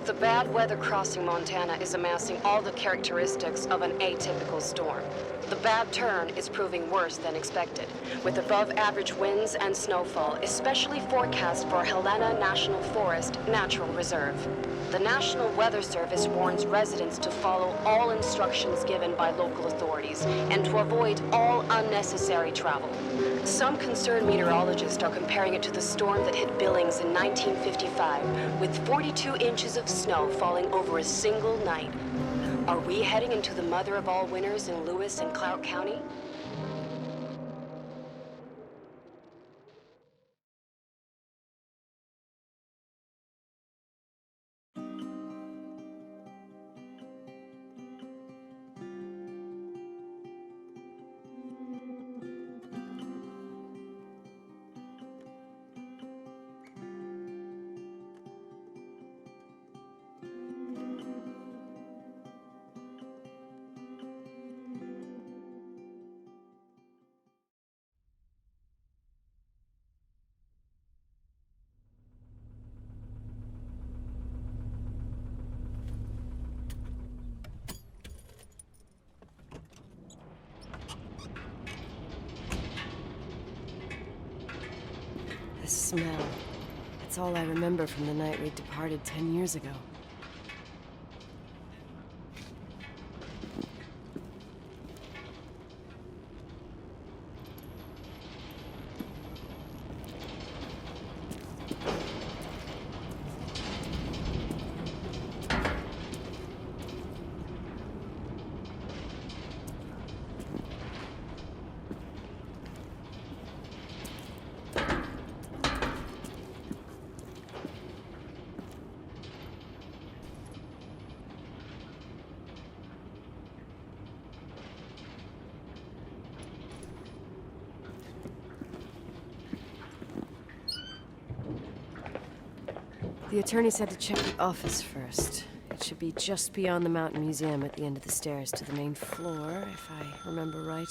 The bad weather crossing Montana is amassing all the characteristics of an atypical storm. The bad turn is proving worse than expected, with above-average winds and snowfall, especially forecast for Helena National Forest Natural Reserve. The National Weather Service warns residents to follow all instructions given by local authorities and to avoid all unnecessary travel. Some concerned meteorologists are comparing it to the storm that hit Billings in 1955, with 42 inches of snow falling over a single night. Are we heading into the mother of all winters in Lewis and Clark County? The smell. It's all I remember from the night we departed 10 years ago. The attorney said to check the office first. It should be just beyond the Mountain Museum at the end of the stairs to the main floor, if I remember right.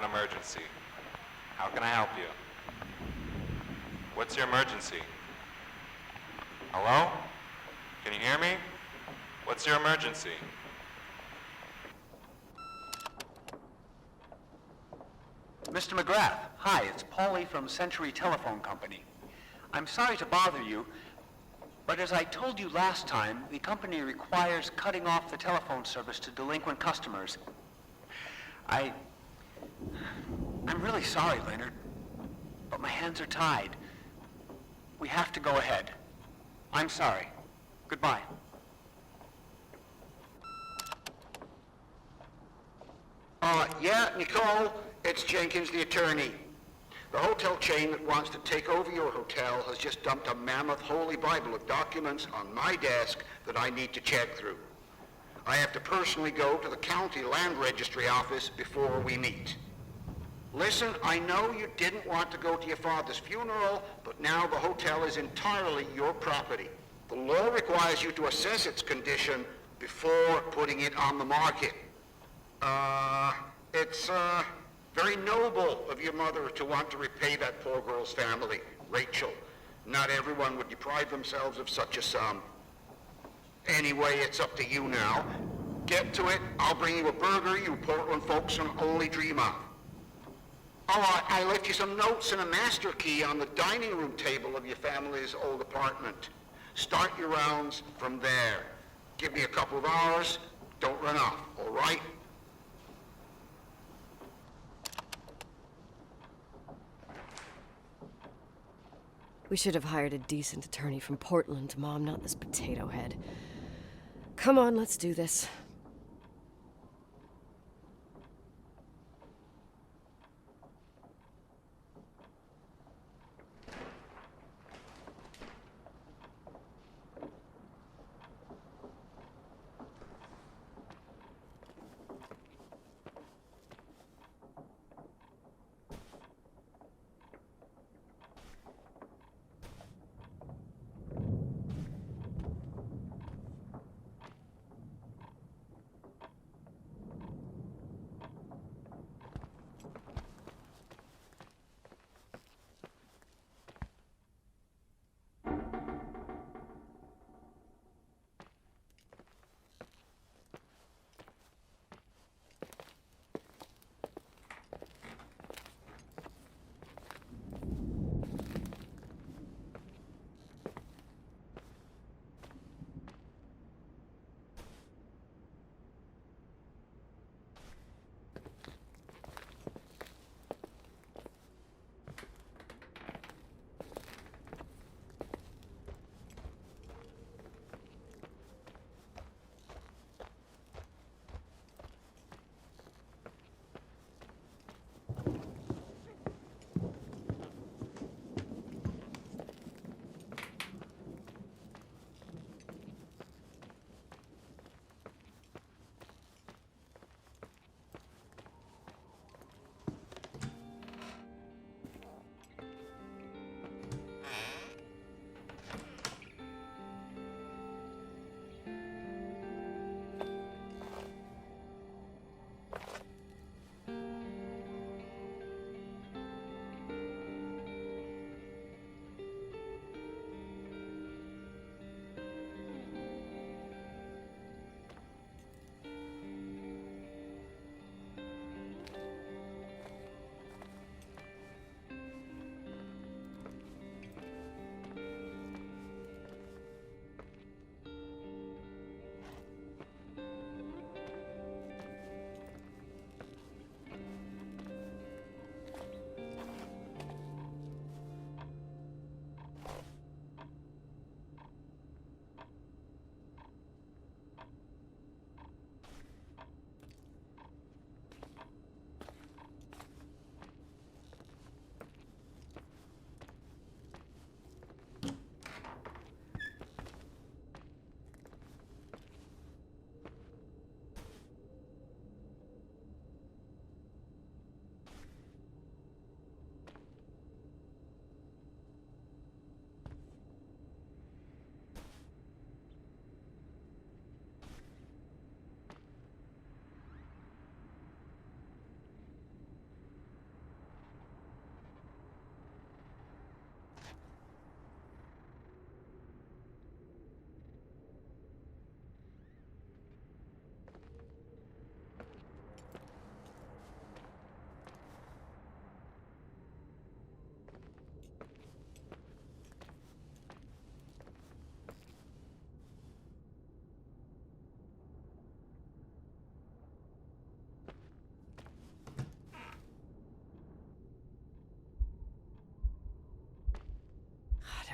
Emergency. How can I help you? What's your emergency? Hello? Can you hear me? What's your emergency? Mr. McGrath, hi, it's Paulie from Century Telephone Company. I'm sorry to bother you, but as I told you last time, the company requires cutting off the telephone service to delinquent customers. I'm really sorry, Leonard, but my hands are tied. We have to go ahead. I'm sorry. Goodbye. Yeah, Nicole, it's Jenkins, the attorney. The hotel chain that wants to take over your hotel has just dumped a mammoth holy Bible of documents on my desk that I need to check through. I have to personally go to the county land registry office before we meet. Listen, I know you didn't want to go to your father's funeral, but now the hotel is entirely your property. The law requires you to assess its condition before putting it on the market. It's very noble of your mother to want to repay that poor girl's family, Rachel. Not everyone would deprive themselves of such a sum. Anyway, it's up to you now. Get to it. I'll bring you a burger you Portland folks can only dream of. Oh, I left you some notes and a master key on the dining room table of your family's old apartment. Start your rounds from there. Give me a couple of hours. Don't run off, all right? We should have hired a decent attorney from Portland, Mom, not this potato head. Come on, let's do this.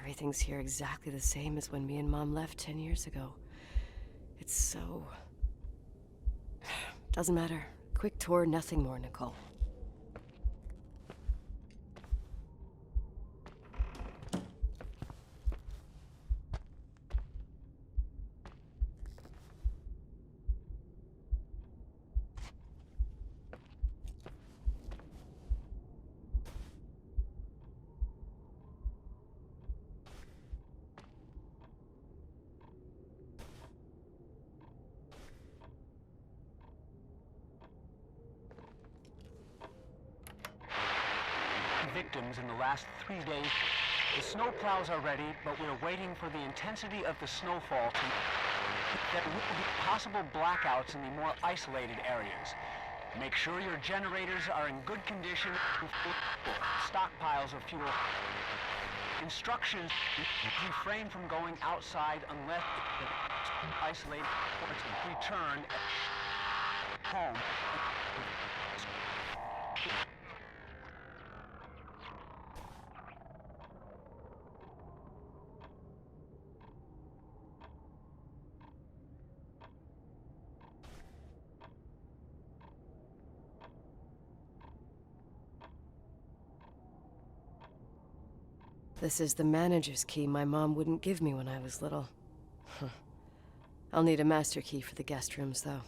Everything's here exactly the same as when me and Mom left 10 years ago. It's so... Doesn't matter. Quick tour, nothing more, Nicole. Victims in the last 3 days. The snow plows are ready, but we're waiting for the intensity of the snowfall to... There will be possible blackouts in the more isolated areas. Make sure your generators are in good condition with stockpiles of fuel. Instructions: refrain from going outside unless isolated ports return home. This is the manager's key my mom wouldn't give me when I was little. I'll need a master key for the guest rooms, though.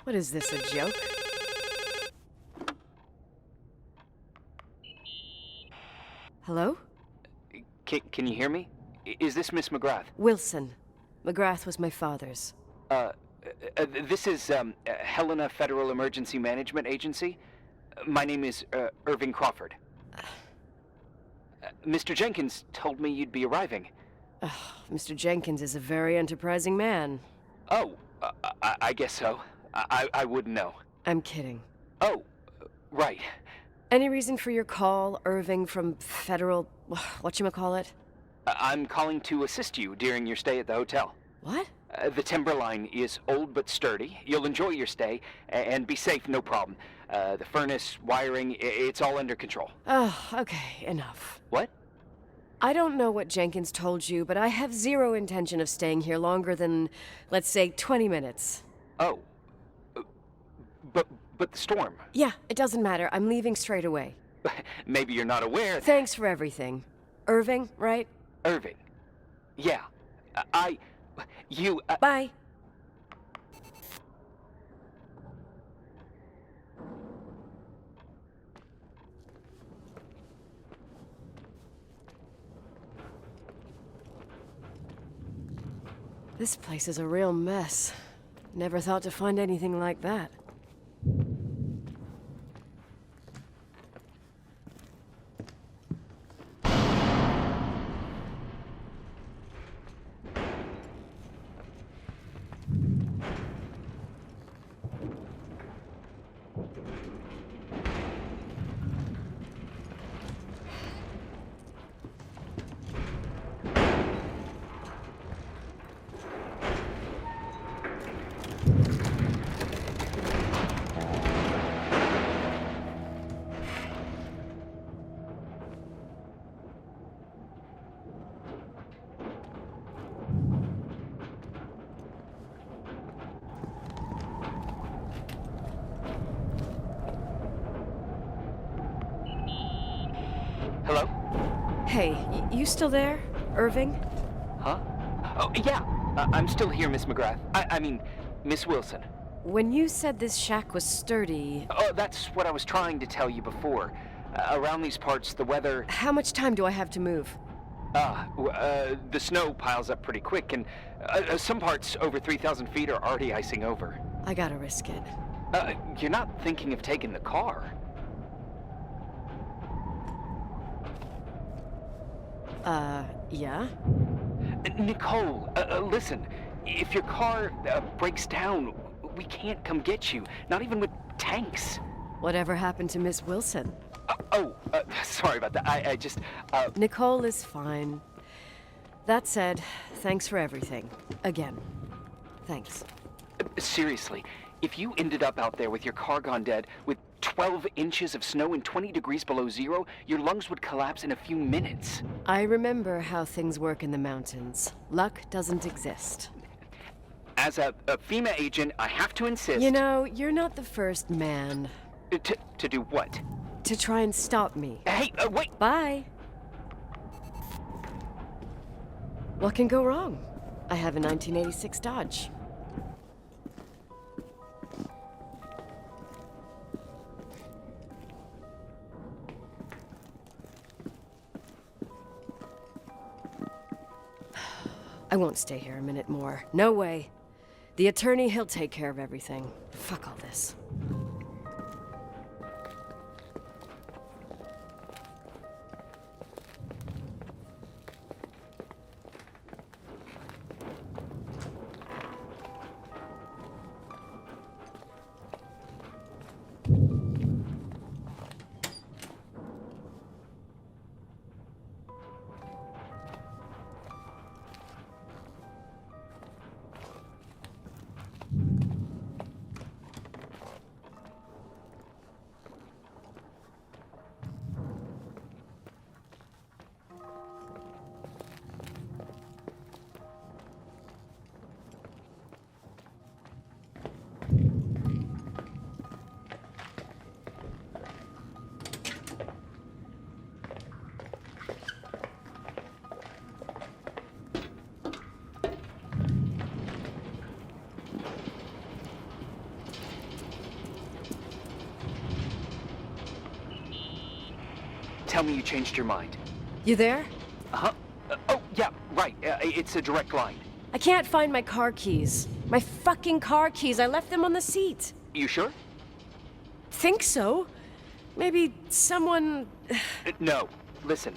What is this, a joke? Hello? Can you hear me? Is this Miss McGrath? Wilson. McGrath was my father's. This is Helena Federal Emergency Management Agency. My name is Irving Crawford. Mr. Jenkins told me you'd be arriving. Mr. Jenkins is a very enterprising man. Oh, I guess so. I wouldn't know. I'm kidding. Oh, right. Any reason for your call, Irving from Federal... whatchamacallit? I'm calling to assist you during your stay at the hotel. What? The timberline is old but sturdy. You'll enjoy your stay, and be safe, no problem. The furnace, wiring, it's all under control. Oh, okay, enough. What? I don't know what Jenkins told you, but I have zero intention of staying here longer than, let's say, 20 minutes. Oh. But the storm. Yeah, it doesn't matter. I'm leaving straight away. Maybe you're not aware. Thanks for everything. Irving, right? Irving. Yeah. You... Bye. This place is a real mess. Never thought to find anything like that. Hello? Hey, you still there, Irving? Huh? Oh, yeah. I'm still here, Miss McGrath. I mean, Miss Wilson. When you said this shack was sturdy... Oh, that's what I was trying to tell you before. Around these parts, the weather... How much time do I have to move? The snow piles up pretty quick, and some parts over 3,000 feet are already icing over. I gotta risk it. You're not thinking of taking the car? Yeah? Nicole, listen. If your car breaks down, we can't come get you. Not even with tanks. Whatever happened to Miss Wilson? Sorry about that. I just, Nicole is fine. That said, thanks for everything. Again. Thanks. Seriously, if you ended up out there with your car gone dead, with 12 inches of snow and 20 degrees below zero, your lungs would collapse in a few minutes. I remember how things work in the mountains. Luck doesn't exist. As a FEMA agent, I have to insist... You know, you're not the first man. To do what? To try and stop me. Hey, wait! Bye. What can go wrong? I have a 1986 Dodge. I won't stay here a minute more. No way. The attorney, he'll take care of everything. Fuck all this. Tell me you changed your mind. You there? Uh-huh. Oh, yeah, right. It's a direct line. I can't find my car keys. My fucking car keys. I left them on the seat. You sure? Think so. Maybe someone... No. Listen.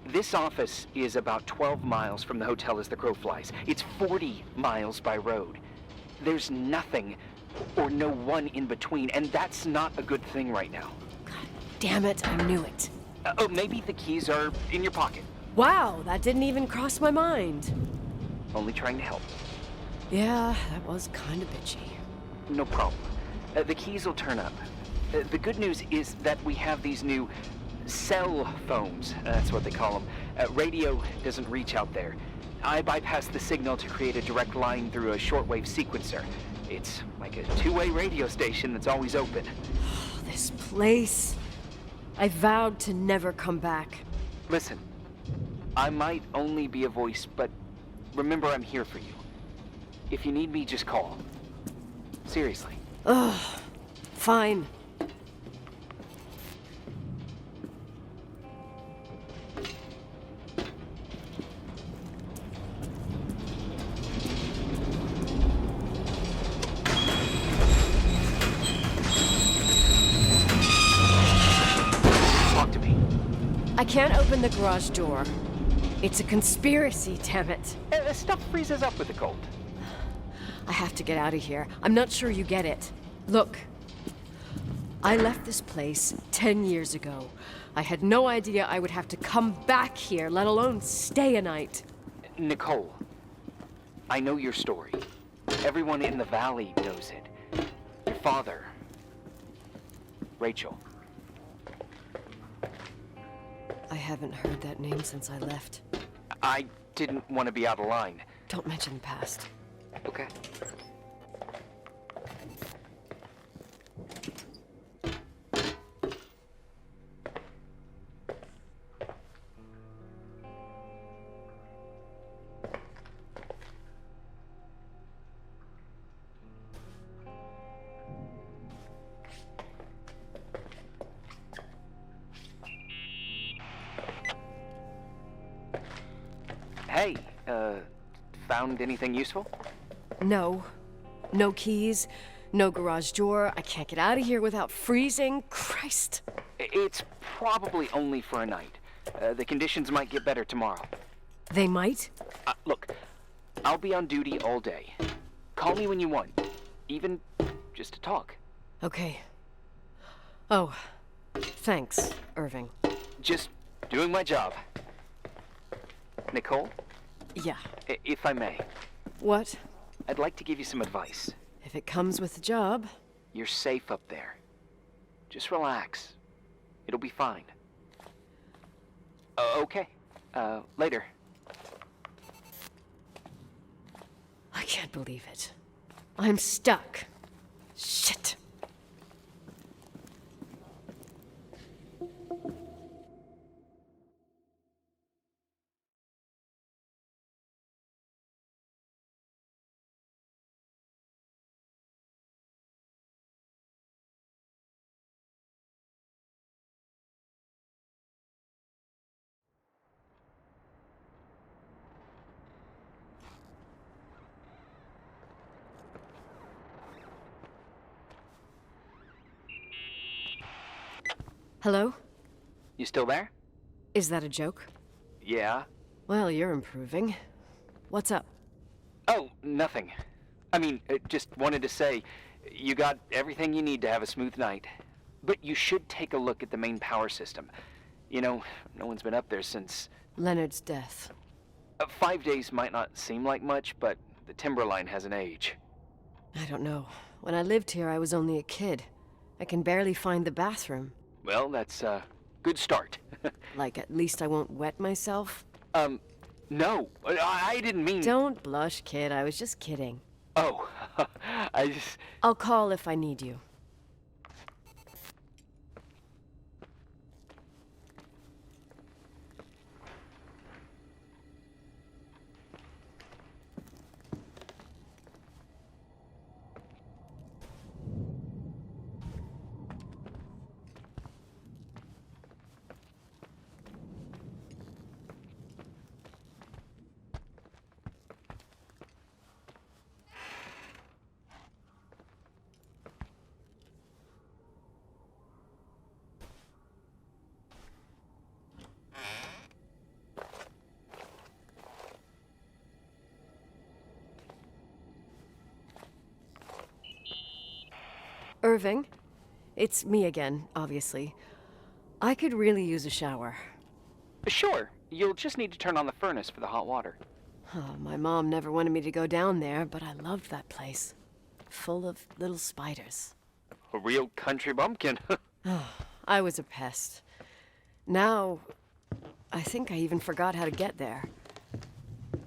This office is about 12 miles from the hotel as the crow flies. It's 40 miles by road. There's nothing or no one in between, and that's not a good thing right now. God damn it, I knew it. Maybe the keys are in your pocket. Wow, that didn't even cross my mind. Only trying to help. Yeah, that was kind of bitchy. No problem. The keys will turn up. The good news is that we have these new cell phones. That's what they call them. Radio doesn't reach out there. I bypassed the signal to create a direct line through a shortwave sequencer. It's like a two-way radio station that's always open. This place. I vowed to never come back. Listen, I might only be a voice, but remember I'm here for you. If you need me, just call. Seriously. Ugh. Fine. I can't open the garage door. It's a conspiracy, damn it. Stuff freezes up with the cold. I have to get out of here. I'm not sure you get it. Look, I left this place 10 years ago. I had no idea I would have to come back here, let alone stay a night. Nicole, I know your story. Everyone in the valley knows it. Your father, Rachel. I haven't heard that name since I left. I didn't want to be out of line. Don't mention the past. Okay. Hey, found anything useful? No. No keys, no garage door. I can't get out of here without freezing. Christ. It's probably only for a night. The conditions might get better tomorrow. They might? Look, I'll be on duty all day. Call me when you want, even just to talk. Okay. Oh, thanks, Irving. Just doing my job. Nicole, Yeah. if I may, What? I'd like to give you some advice. If it comes with the job. You're safe up there. Just relax. It'll be fine. Okay. Later. I can't believe it. I'm stuck. Shit. Hello? You still there? Is that a joke? Yeah. Well, you're improving. What's up? Oh, nothing. I mean, just wanted to say, you got everything you need to have a smooth night. But you should take a look at the main power system. You know, no one's been up there since... Leonard's death. 5 days might not seem like much, but the timber line has an age. I don't know. When I lived here, I was only a kid. I can barely find the bathroom. Well, that's a good start. Like, at least I won't wet myself? No, I didn't mean... Don't blush, kid. I was just kidding. Oh, I just... I'll call if I need you. Irving, it's me again, obviously. I could really use a shower. Sure, you'll just need to turn on the furnace for the hot water. Oh, my mom never wanted me to go down there, but I loved that place. Full of little spiders. A real country bumpkin. I was a pest. Now, I think I even forgot how to get there.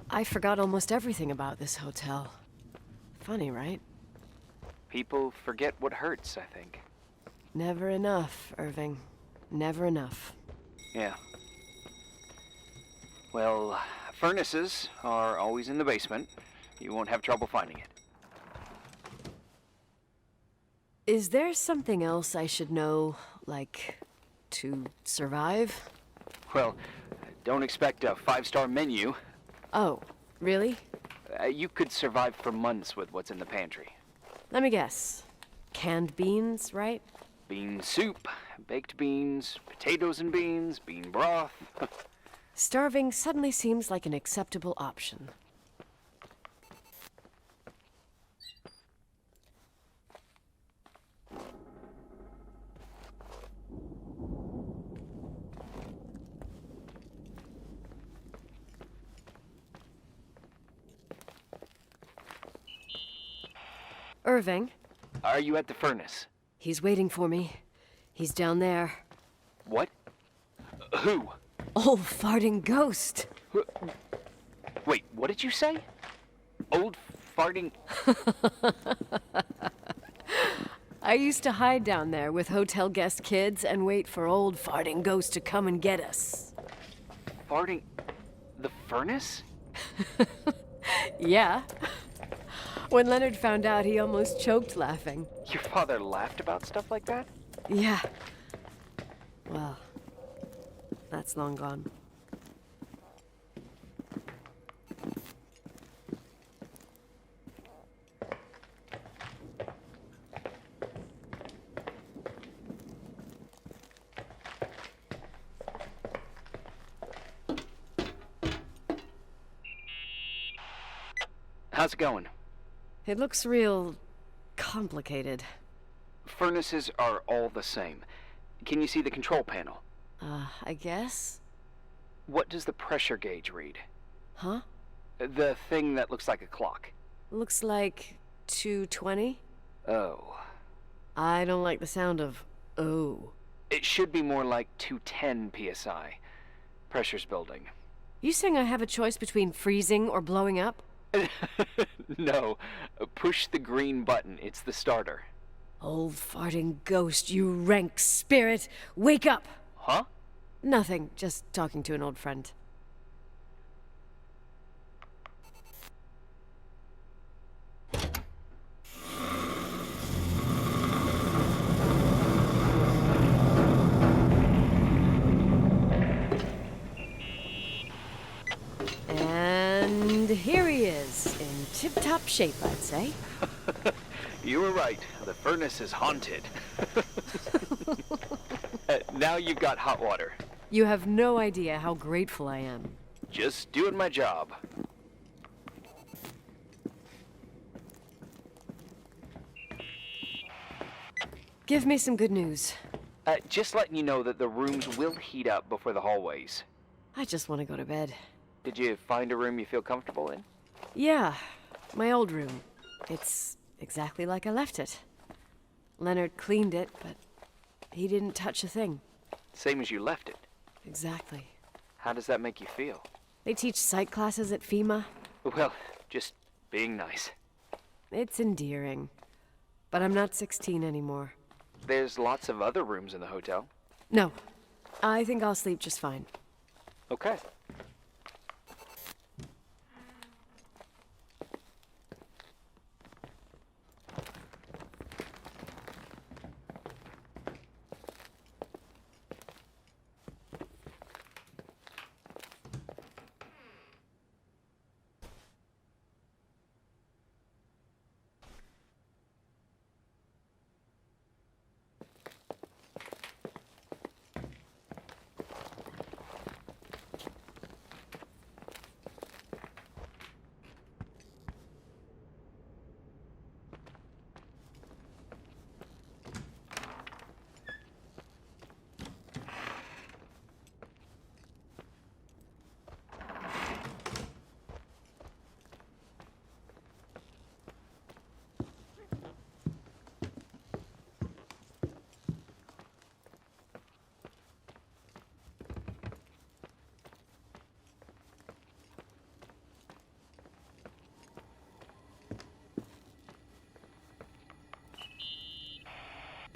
I forgot almost everything about this hotel. Funny, right? People forget what hurts, I think. Never enough, Irving. Never enough. Yeah. Well, furnaces are always in the basement. You won't have trouble finding it. Is there something else I should know, like, to survive? Well, don't expect a 5-star menu. Oh, really? You could survive for months with what's in the pantry. Let me guess. Canned beans, right? Bean soup, baked beans, potatoes and beans, bean broth. Starving suddenly seems like an acceptable option. Irving? Are you at the furnace? He's waiting for me. He's down there. What? Who? Old farting ghost. Wait, what did you say? Old farting... I used to hide down there with hotel guest kids and wait for old farting ghost to come and get us. Farting... the furnace? Yeah. When Leonard found out, he almost choked laughing. Your father laughed about stuff like that? Yeah. Well, that's long gone. How's it going? It looks real complicated. Furnaces are all the same. Can you see the control panel? I guess? What does the pressure gauge read? Huh? The thing that looks like a clock. Looks like 220? Oh. I don't like the sound of oh. It should be more like 210 psi. Pressure's building. You saying I have a choice between freezing or blowing up? No. Push the green button. It's the starter. Old farting ghost, you rank spirit! Wake up! Huh? Nothing, just talking to an old friend. And here he is, in tip-top shape, I'd say. You were right. The furnace is haunted. Now you've got hot water. You have no idea how grateful I am. Just doing my job. Give me some good news. Just letting you know that the rooms will heat up before the hallways. I just want to go to bed. Did you find a room you feel comfortable in? Yeah, my old room. It's exactly like I left it. Leonard cleaned it, but he didn't touch a thing. Same as you left it. Exactly. How does that make you feel? They teach psych classes at FEMA. Well, just being nice. It's endearing. But I'm not 16 anymore. There's lots of other rooms in the hotel. No, I think I'll sleep just fine. Okay.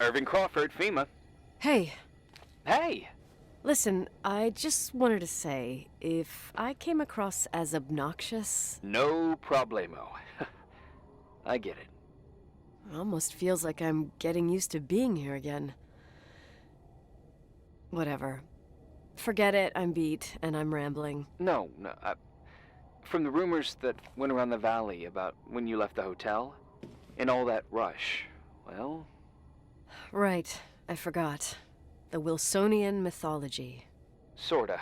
Irving Crawford, FEMA. Hey, Hey! listen, I just wanted to say, if I came across as obnoxious, No problemo. I get it. it almost feels like I'm getting used to being here again. Whatever. Forget it, I'm beat, and I'm rambling. No. From the rumors that went around the valley about when you left the hotel, and all that rush, well... Right, I forgot. The Wilsonian mythology. Sorta.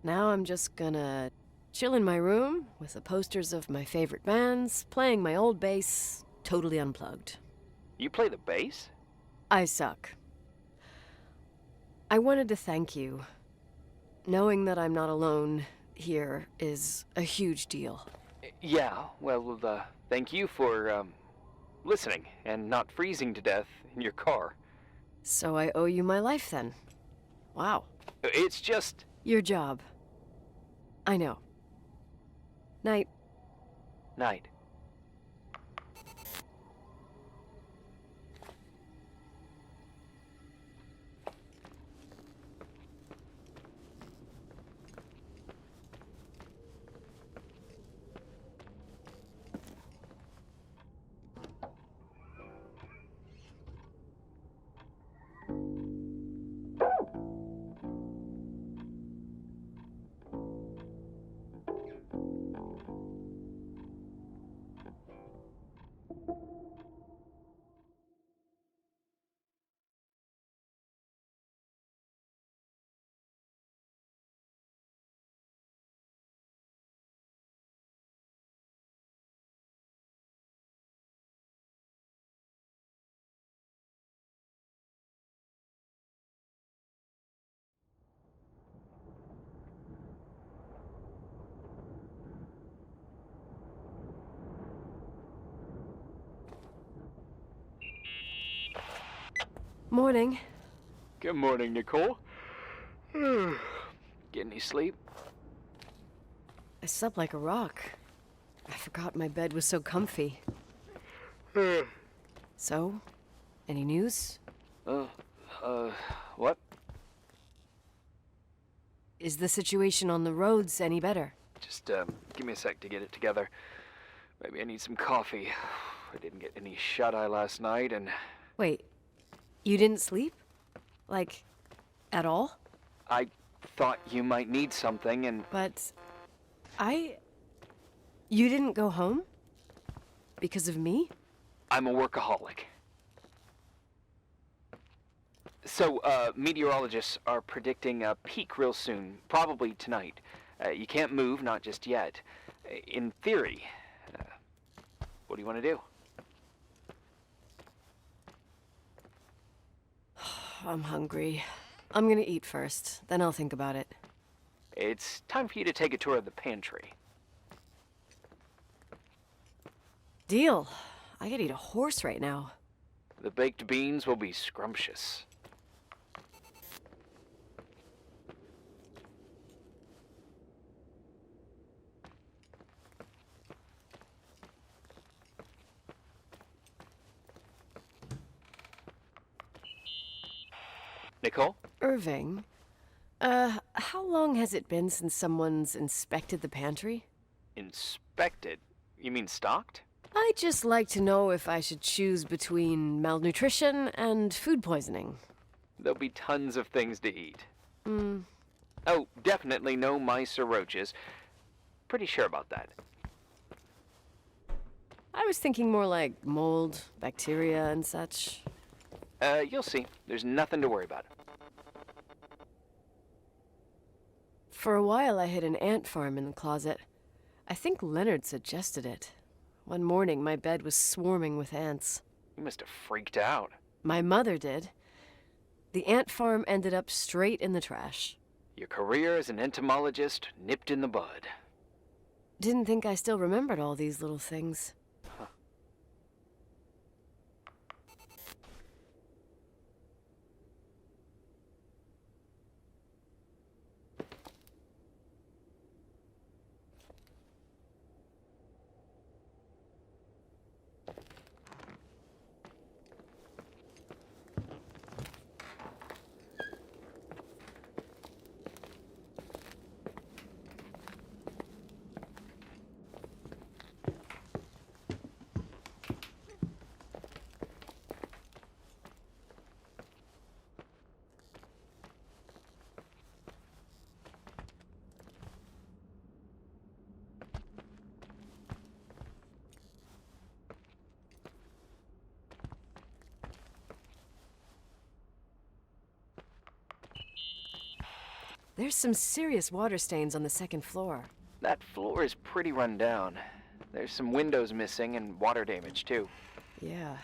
Now I'm just gonna chill in my room with the posters of my favorite bands, playing my old bass, totally unplugged. You play the bass? I suck. I wanted to thank you. Knowing that I'm not alone here is a huge deal. Yeah, well, thank you for, listening and not freezing to death in your car. So I owe you my life then. Wow. It's just... Your job. I know. Night. Night. Morning. Good morning, Nicole. Get any sleep? I slept like a rock. I forgot my bed was so comfy. So, any news? What? Is the situation on the roads any better? Just, give me a sec to get it together. Maybe I need some coffee. I didn't get any shut-eye last night, and... Wait, you didn't sleep? Like, at all? I thought you might need something, and... But... You didn't go home? Because of me? I'm a workaholic. So, meteorologists are predicting a peak real soon, probably tonight. You can't move, not just yet. In theory. What do you want to do? I'm hungry. I'm gonna eat first, then I'll think about it. It's time for you to take a tour of the pantry. Deal. I could eat a horse right now. The baked beans will be scrumptious. Nicole? Irving, how long has it been since someone's inspected the pantry? Inspected? You mean stocked? I'd just like to know if I should choose between malnutrition and food poisoning. There'll be tons of things to eat. Oh, definitely no mice or roaches. Pretty sure about that. I was thinking more like mold, bacteria, and such. You'll see. There's nothing to worry about. For a while, I hid an ant farm in the closet. I think Leonard suggested it. One morning, my bed was swarming with ants. You must have freaked out. My mother did. The ant farm ended up straight in the trash. Your career as an entomologist nipped in the bud. Didn't think I still remembered all these little things. There's some serious water stains on the second floor. That floor is pretty run down. There's some windows missing and water damage, too. Yeah.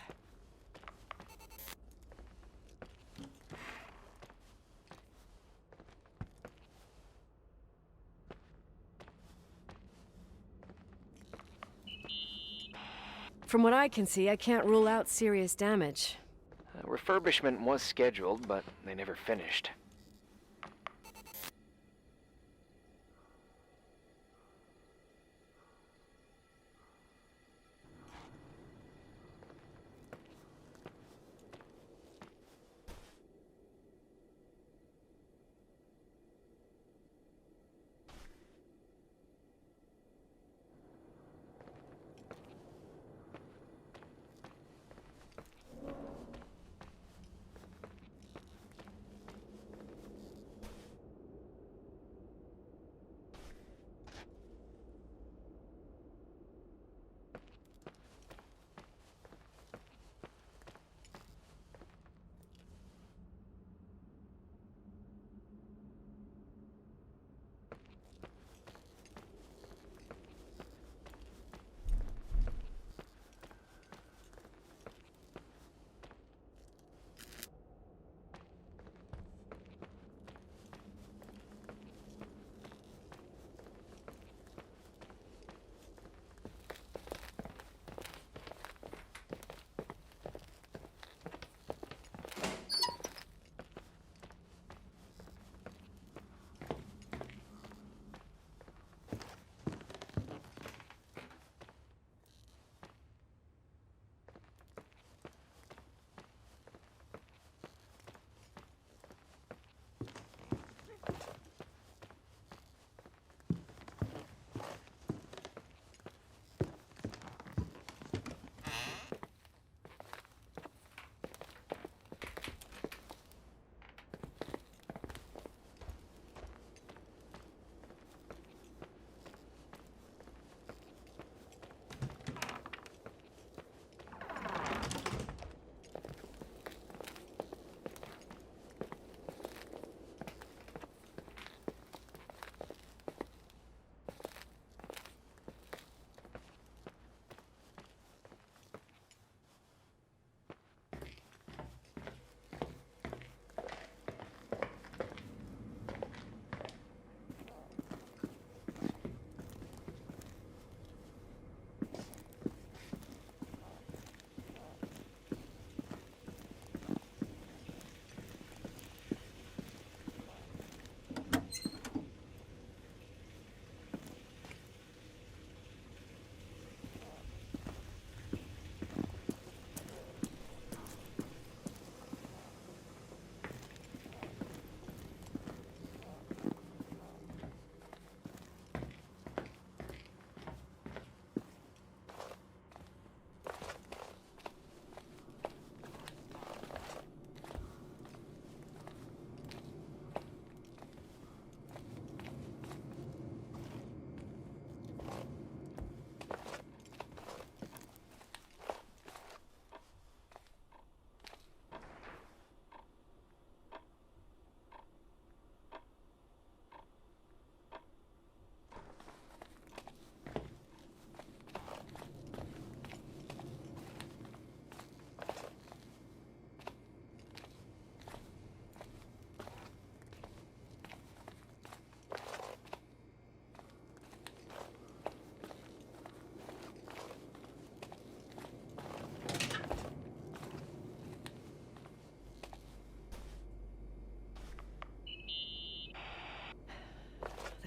From what I can see, I can't rule out serious damage. Refurbishment was scheduled, but they never finished.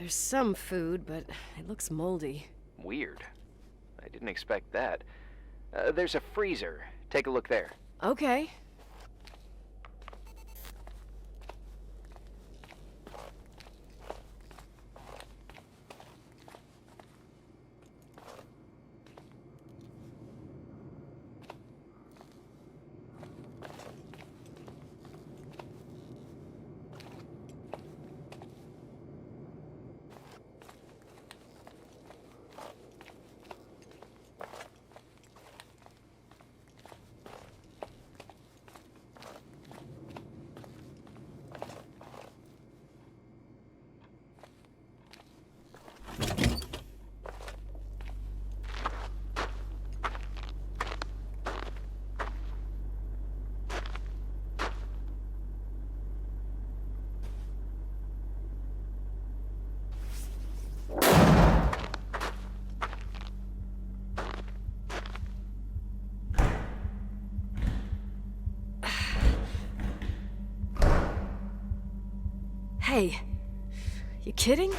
There's some food, but it looks moldy. Weird. I didn't expect that. There's a freezer. Take a look there. Okay. Hey, you kidding?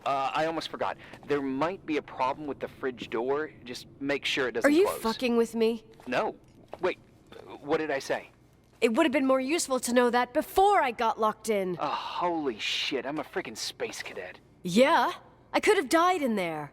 I almost forgot. There might be a problem with the fridge door. Just make sure it doesn't Are you close. fucking with me? No. Wait, what did I say? It would have been more useful to know that before I got locked in. Oh, holy shit, I'm a freaking space cadet. Yeah, I could have died in there.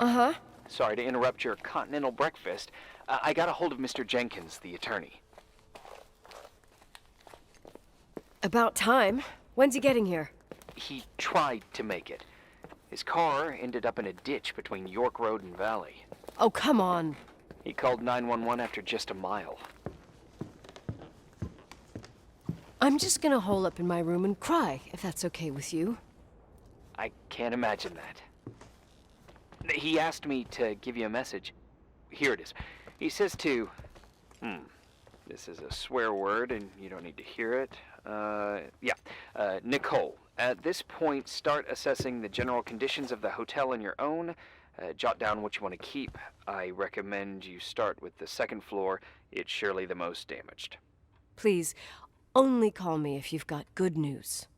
Uh-huh. Sorry to interrupt your continental breakfast. I got a hold of Mr. Jenkins, the attorney. About time. When's he getting here? He tried to make it. His car ended up in a ditch between York Road and Valley. Oh, come on. He called 911 after just a mile. I'm just gonna hole up in my room and cry, if that's okay with you. I can't imagine that. He asked me to give you a message. Here it is. He says to... This is a swear word, and you don't need to hear it. Nicole, at this point, start assessing the general conditions of the hotel on your own. Jot down what you want to keep. I recommend you start with the second floor. It's surely the most damaged. Please, only call me if you've got good news.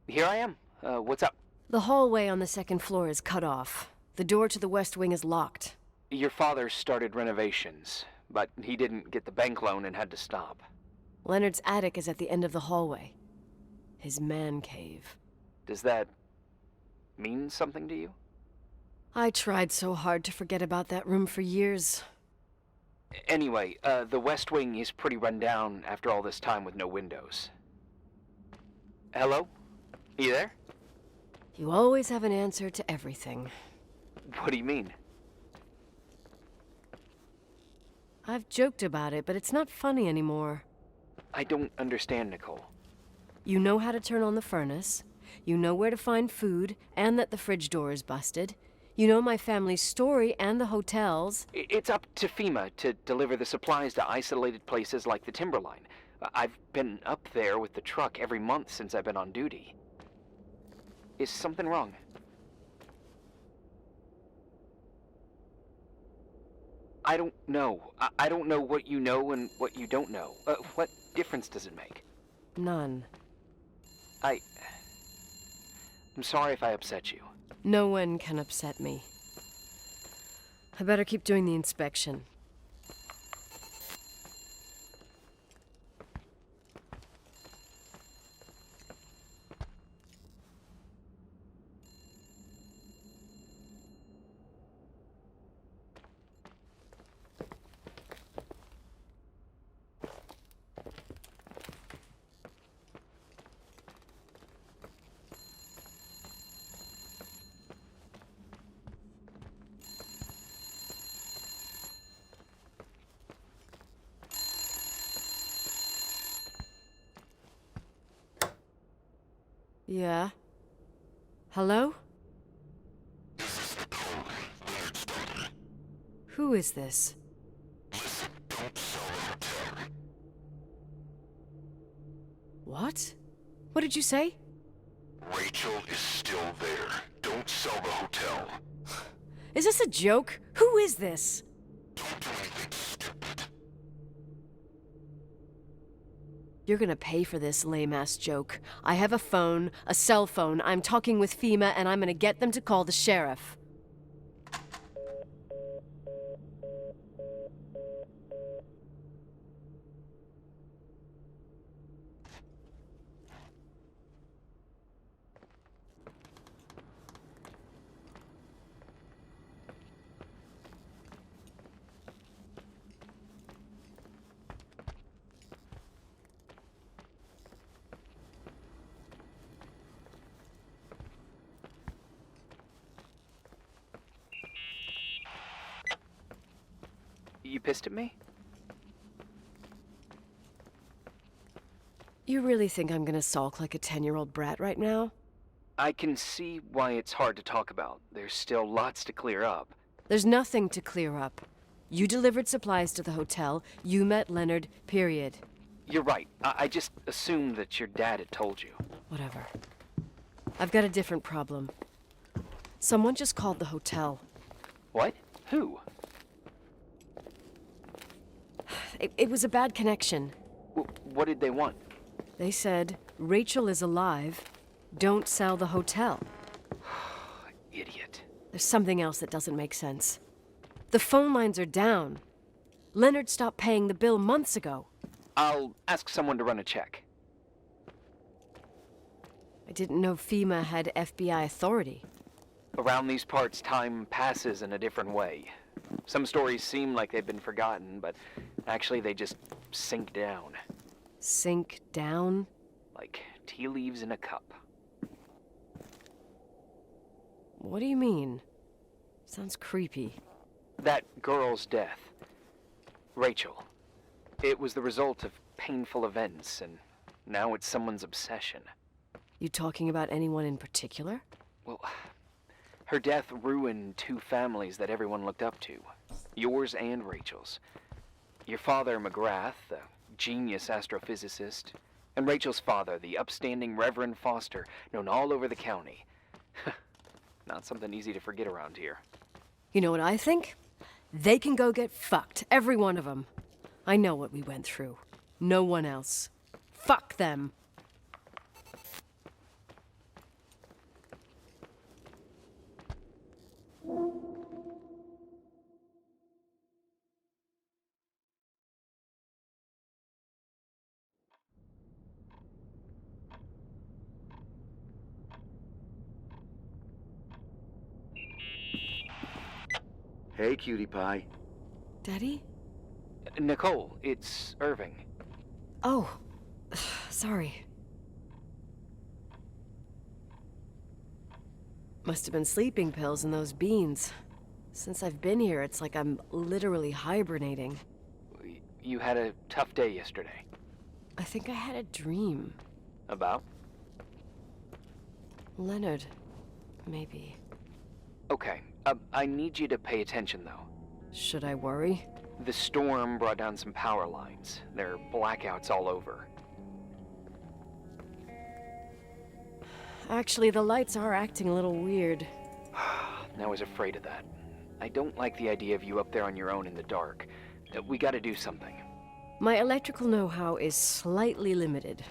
here I am. What's up? The hallway on the second floor is cut off. The door to the west wing is locked. Your father started renovations, but he didn't get the bank loan and had to stop. Leonard's attic is at the end of the hallway. His man cave. Does that mean something to you? I tried so hard to forget about that room for years. Anyway, the west wing is pretty run down after all this time with no windows. Hello? You there? You always have an answer to everything. What do you mean? I've joked about it, but it's not funny anymore. I don't understand, Nicole. You know how to turn on the furnace. You know where to find food, and that the fridge door is busted. You know my family's story and the hotels. It's up to FEMA to deliver the supplies to isolated places like the Timberline. I've been up there with the truck every month since I've been on duty. Is something wrong? I don't know. I don't know what you know and what you don't know. What difference does it make? None. I'm sorry if I upset you. No one can upset me. I better keep doing the inspection. Yeah? Hello? Who is this? What? What did you say? Rachel is still there. Don't sell the hotel. Is this a joke? Who is this? Don't do anything stupid. You're gonna pay for this lame-ass joke. I have a phone, a cell phone. I'm talking with FEMA, and I'm gonna get them to call the sheriff. You pissed at me? You really think I'm gonna sulk like a 10-year-old brat right now? I can see why it's hard to talk about. There's still lots to clear up. There's nothing to clear up. You delivered supplies to the hotel. You met Leonard, period. You're right. I just assumed that your dad had told you. Whatever. I've got a different problem. Someone just called the hotel. What? Who? It was a bad connection. What did they want? They said, Rachel is alive. Don't sell the hotel. Idiot. There's something else that doesn't make sense. The phone lines are down. Leonard stopped paying the bill months ago. I'll ask someone to run a check. I didn't know FEMA had FBI authority. Around these parts, time passes in a different way. Some stories seem like they've been forgotten, but actually they just sink down. Sink down? Like tea leaves in a cup. What do you mean? Sounds creepy. That girl's death. Rachel. It was the result of painful events, and now it's someone's obsession. You talking about anyone in particular? Well, her death ruined two families that everyone looked up to. Yours and Rachel's. Your father, McGrath, the genius astrophysicist, and Rachel's father, the upstanding Reverend Foster, known all over the county. Not something easy to forget around here. You know what I think? They can go get fucked, every one of them. I know what we went through. No one else. Fuck them. Hey, cutie pie. Daddy? Nicole, it's Irving. Oh, sorry. Must have been sleeping pills and those beans. Since I've been here, it's like I'm literally hibernating. You had a tough day yesterday. I think I had a dream. About? Leonard, maybe. Okay, I need you to pay attention, though. Should I worry? The storm brought down some power lines. There are blackouts all over. Actually, the lights are acting a little weird. I was afraid of that. I don't like the idea of you up there on your own in the dark. We gotta do something. My electrical know-how is slightly limited.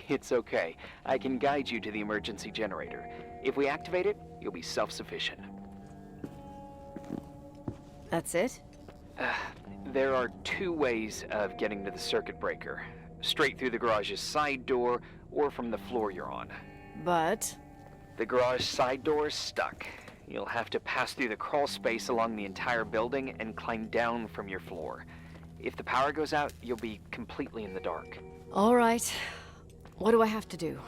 It's okay. I can guide you to the emergency generator. If we activate it, you'll be self-sufficient. That's it? There are two ways of getting to the circuit breaker. Straight through the garage's side door, or from the floor you're on. But... The garage side door is stuck. You'll have to pass through the crawl space along the entire building and climb down from your floor. If the power goes out, you'll be completely in the dark. all right. What do I have to do?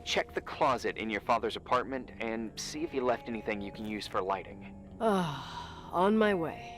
Check the closet in your father's apartment and see if he left anything you can use for lighting. On my way.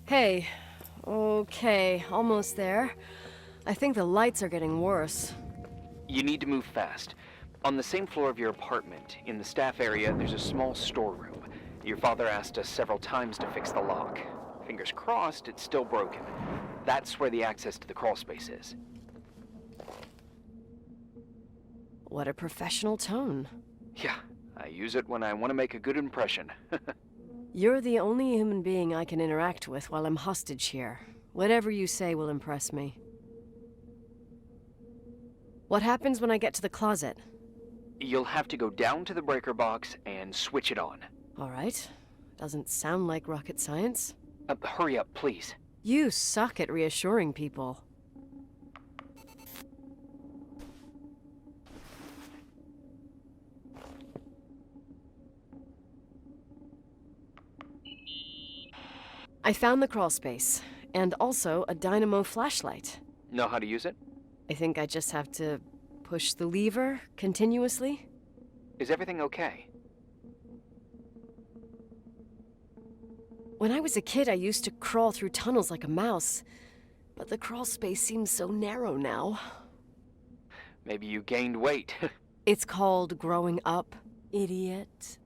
Hey. Okay, almost there. I think the lights are getting worse. You need to move fast. On the same floor of your apartment, in the staff area, there's a small storeroom. Your father asked us several times to fix the lock. Fingers crossed, it's still broken. That's where the access to the crawl space is. What a professional tone. Yeah, I use it when I want to make a good impression. You're the only human being I can interact with while I'm hostage here. Whatever you say will impress me. What happens when I get to the closet? You'll have to go down to the breaker box and switch it on. All right. Doesn't sound like rocket science. Hurry up, please. You suck at reassuring people. I found the crawl space, and also a dynamo flashlight. Know how to use it? I think I just have to push the lever continuously. Is everything okay? When I was a kid, I used to crawl through tunnels like a mouse, but the crawl space seems so narrow now. Maybe you gained weight. It's called growing up, idiot.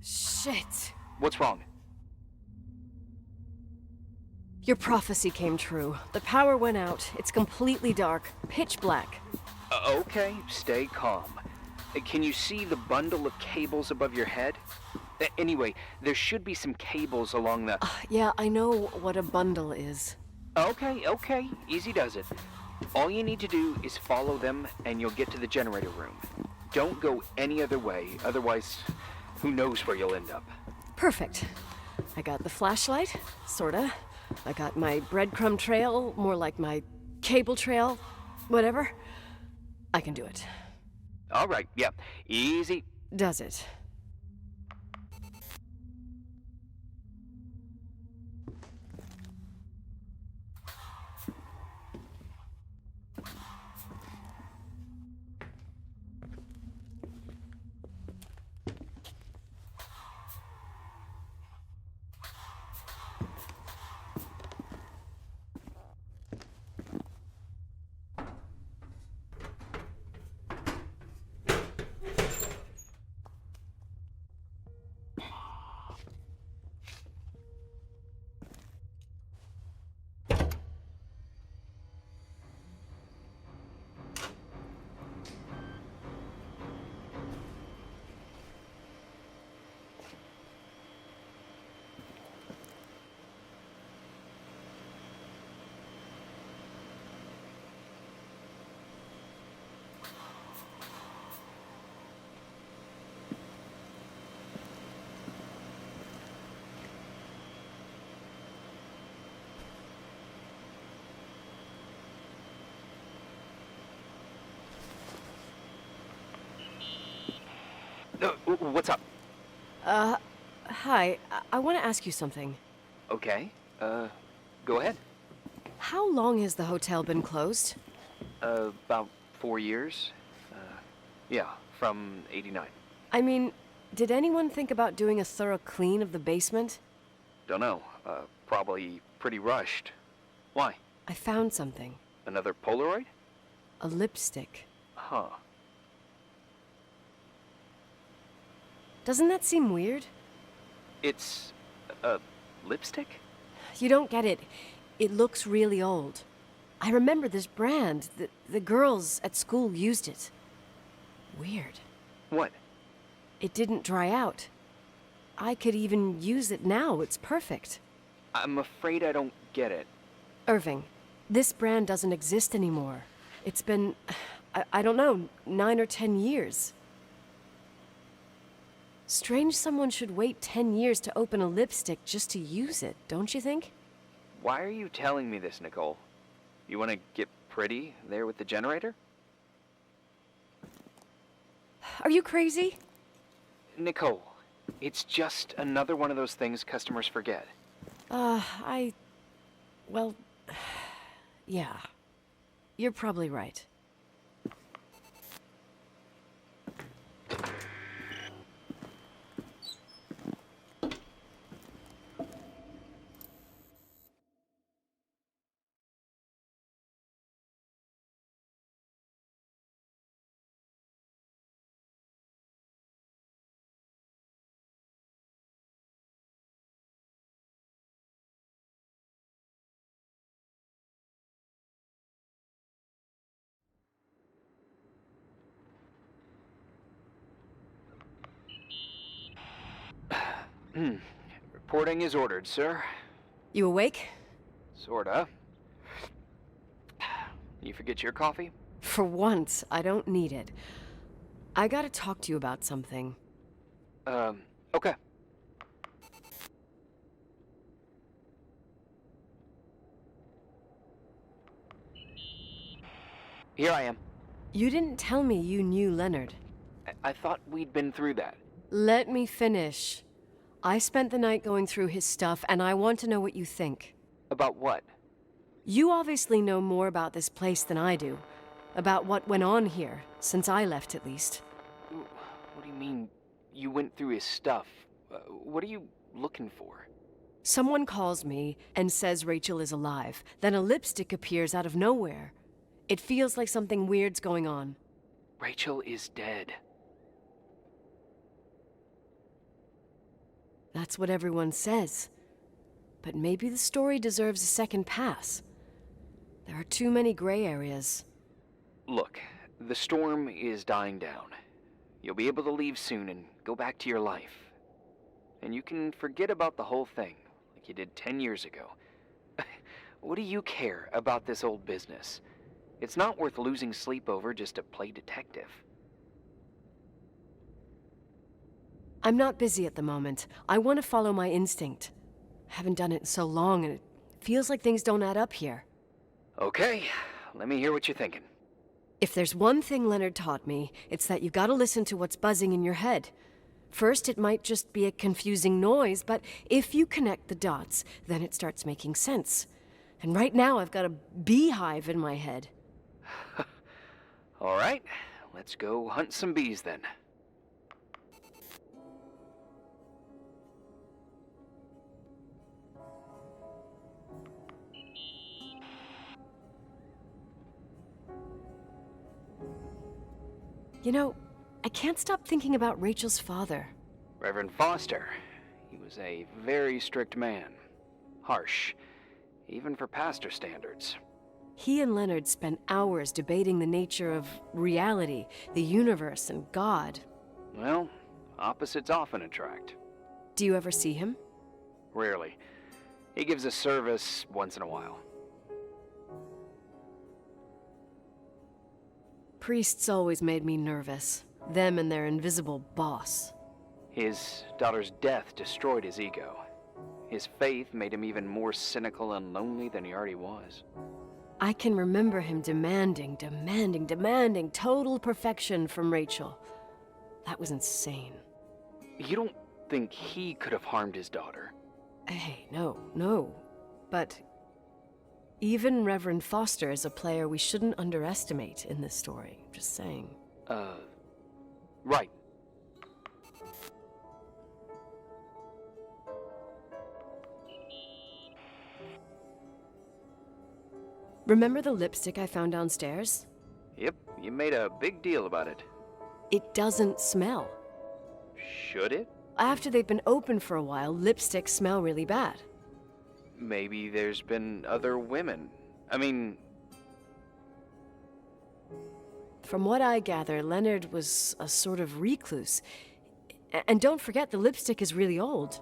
Shit. What's wrong? Your prophecy came true. The power went out. It's completely dark, pitch black. Okay, stay calm. Can you see the bundle of cables above your head? Anyway, there should be some cables along the... Yeah, I know what a bundle is. Okay, easy does it. All you need to do is follow them and you'll get to the generator room. Don't go any other way, otherwise, who knows where you'll end up. Perfect. I got the flashlight, sorta. I got my breadcrumb trail, more like my cable trail, whatever. I can do it. All right, yeah, easy. Does it? What's up? Hi. I want to ask you something. Okay, go ahead. How long has the hotel been closed? About 4 years. Yeah, from 89. I mean, did anyone think about doing a thorough clean of the basement? Don't know. Probably pretty rushed. Why? I found something. Another Polaroid? A lipstick. Huh. Doesn't that seem weird? It's a lipstick? You don't get it. It looks really old. I remember this brand. The girls at school used it. Weird. What? It didn't dry out. I could even use it now. It's perfect. I'm afraid I don't get it. Irving, this brand doesn't exist anymore. It's been, I don't know, 9 or 10 years. Strange someone should wait 10 years to open a lipstick just to use it, don't you think? Why are you telling me this, Nicole? You want to get pretty there with the generator? Are you crazy? Nicole, it's just another one of those things customers forget. Well, yeah. You're probably right. Reporting is ordered, sir. You awake? Sorta. You forget your coffee? For once, I don't need it. I gotta talk to you about something. Okay. Here I am. You didn't tell me you knew Leonard. I thought we'd been through that. Let me finish. I spent the night going through his stuff, and I want to know what you think. About what? You obviously know more about this place than I do. About what went on here, since I left at least. What do you mean, you went through his stuff? What are you looking for? Someone calls me and says Rachel is alive. Then a lipstick appears out of nowhere. It feels like something weird's going on. Rachel is dead. That's what everyone says. But maybe the story deserves a second pass. There are too many gray areas. Look, the storm is dying down. You'll be able to leave soon and go back to your life. And you can forget about the whole thing, like you did 10 years ago. What do you care about this old business? It's not worth losing sleep over just to play detective. I'm not busy at the moment. I want to follow my instinct. Haven't done it in so long, and it feels like things don't add up here. Okay, let me hear what you're thinking. If there's one thing Leonard taught me, it's that you gotta listen to what's buzzing in your head. First, it might just be a confusing noise, but if you connect the dots, then it starts making sense. And right now, I've got a beehive in my head. All right, let's go hunt some bees then. You know, I can't stop thinking about Rachel's father. Reverend Foster. He was a very strict man. Harsh, even for pastor standards. He and Leonard spent hours debating the nature of reality, the universe, and God. Well, opposites often attract. Do you ever see him? Rarely. He gives a service once in a while. Priests always made me nervous. Them and their invisible boss. His daughter's death destroyed his ego. His faith made him even more cynical and lonely than he already was. I can remember him demanding total perfection from Rachel. That was insane. You don't think he could have harmed his daughter? Hey, no. But even Reverend Foster is a player we shouldn't underestimate in this story. Just saying. Right. Remember the lipstick I found downstairs? Yep, you made a big deal about it. It doesn't smell. Should it? After they've been open for a while, lipsticks smell really bad. Maybe there's been other women. I mean... From what I gather, Leonard was a sort of recluse. And don't forget, the lipstick is really old.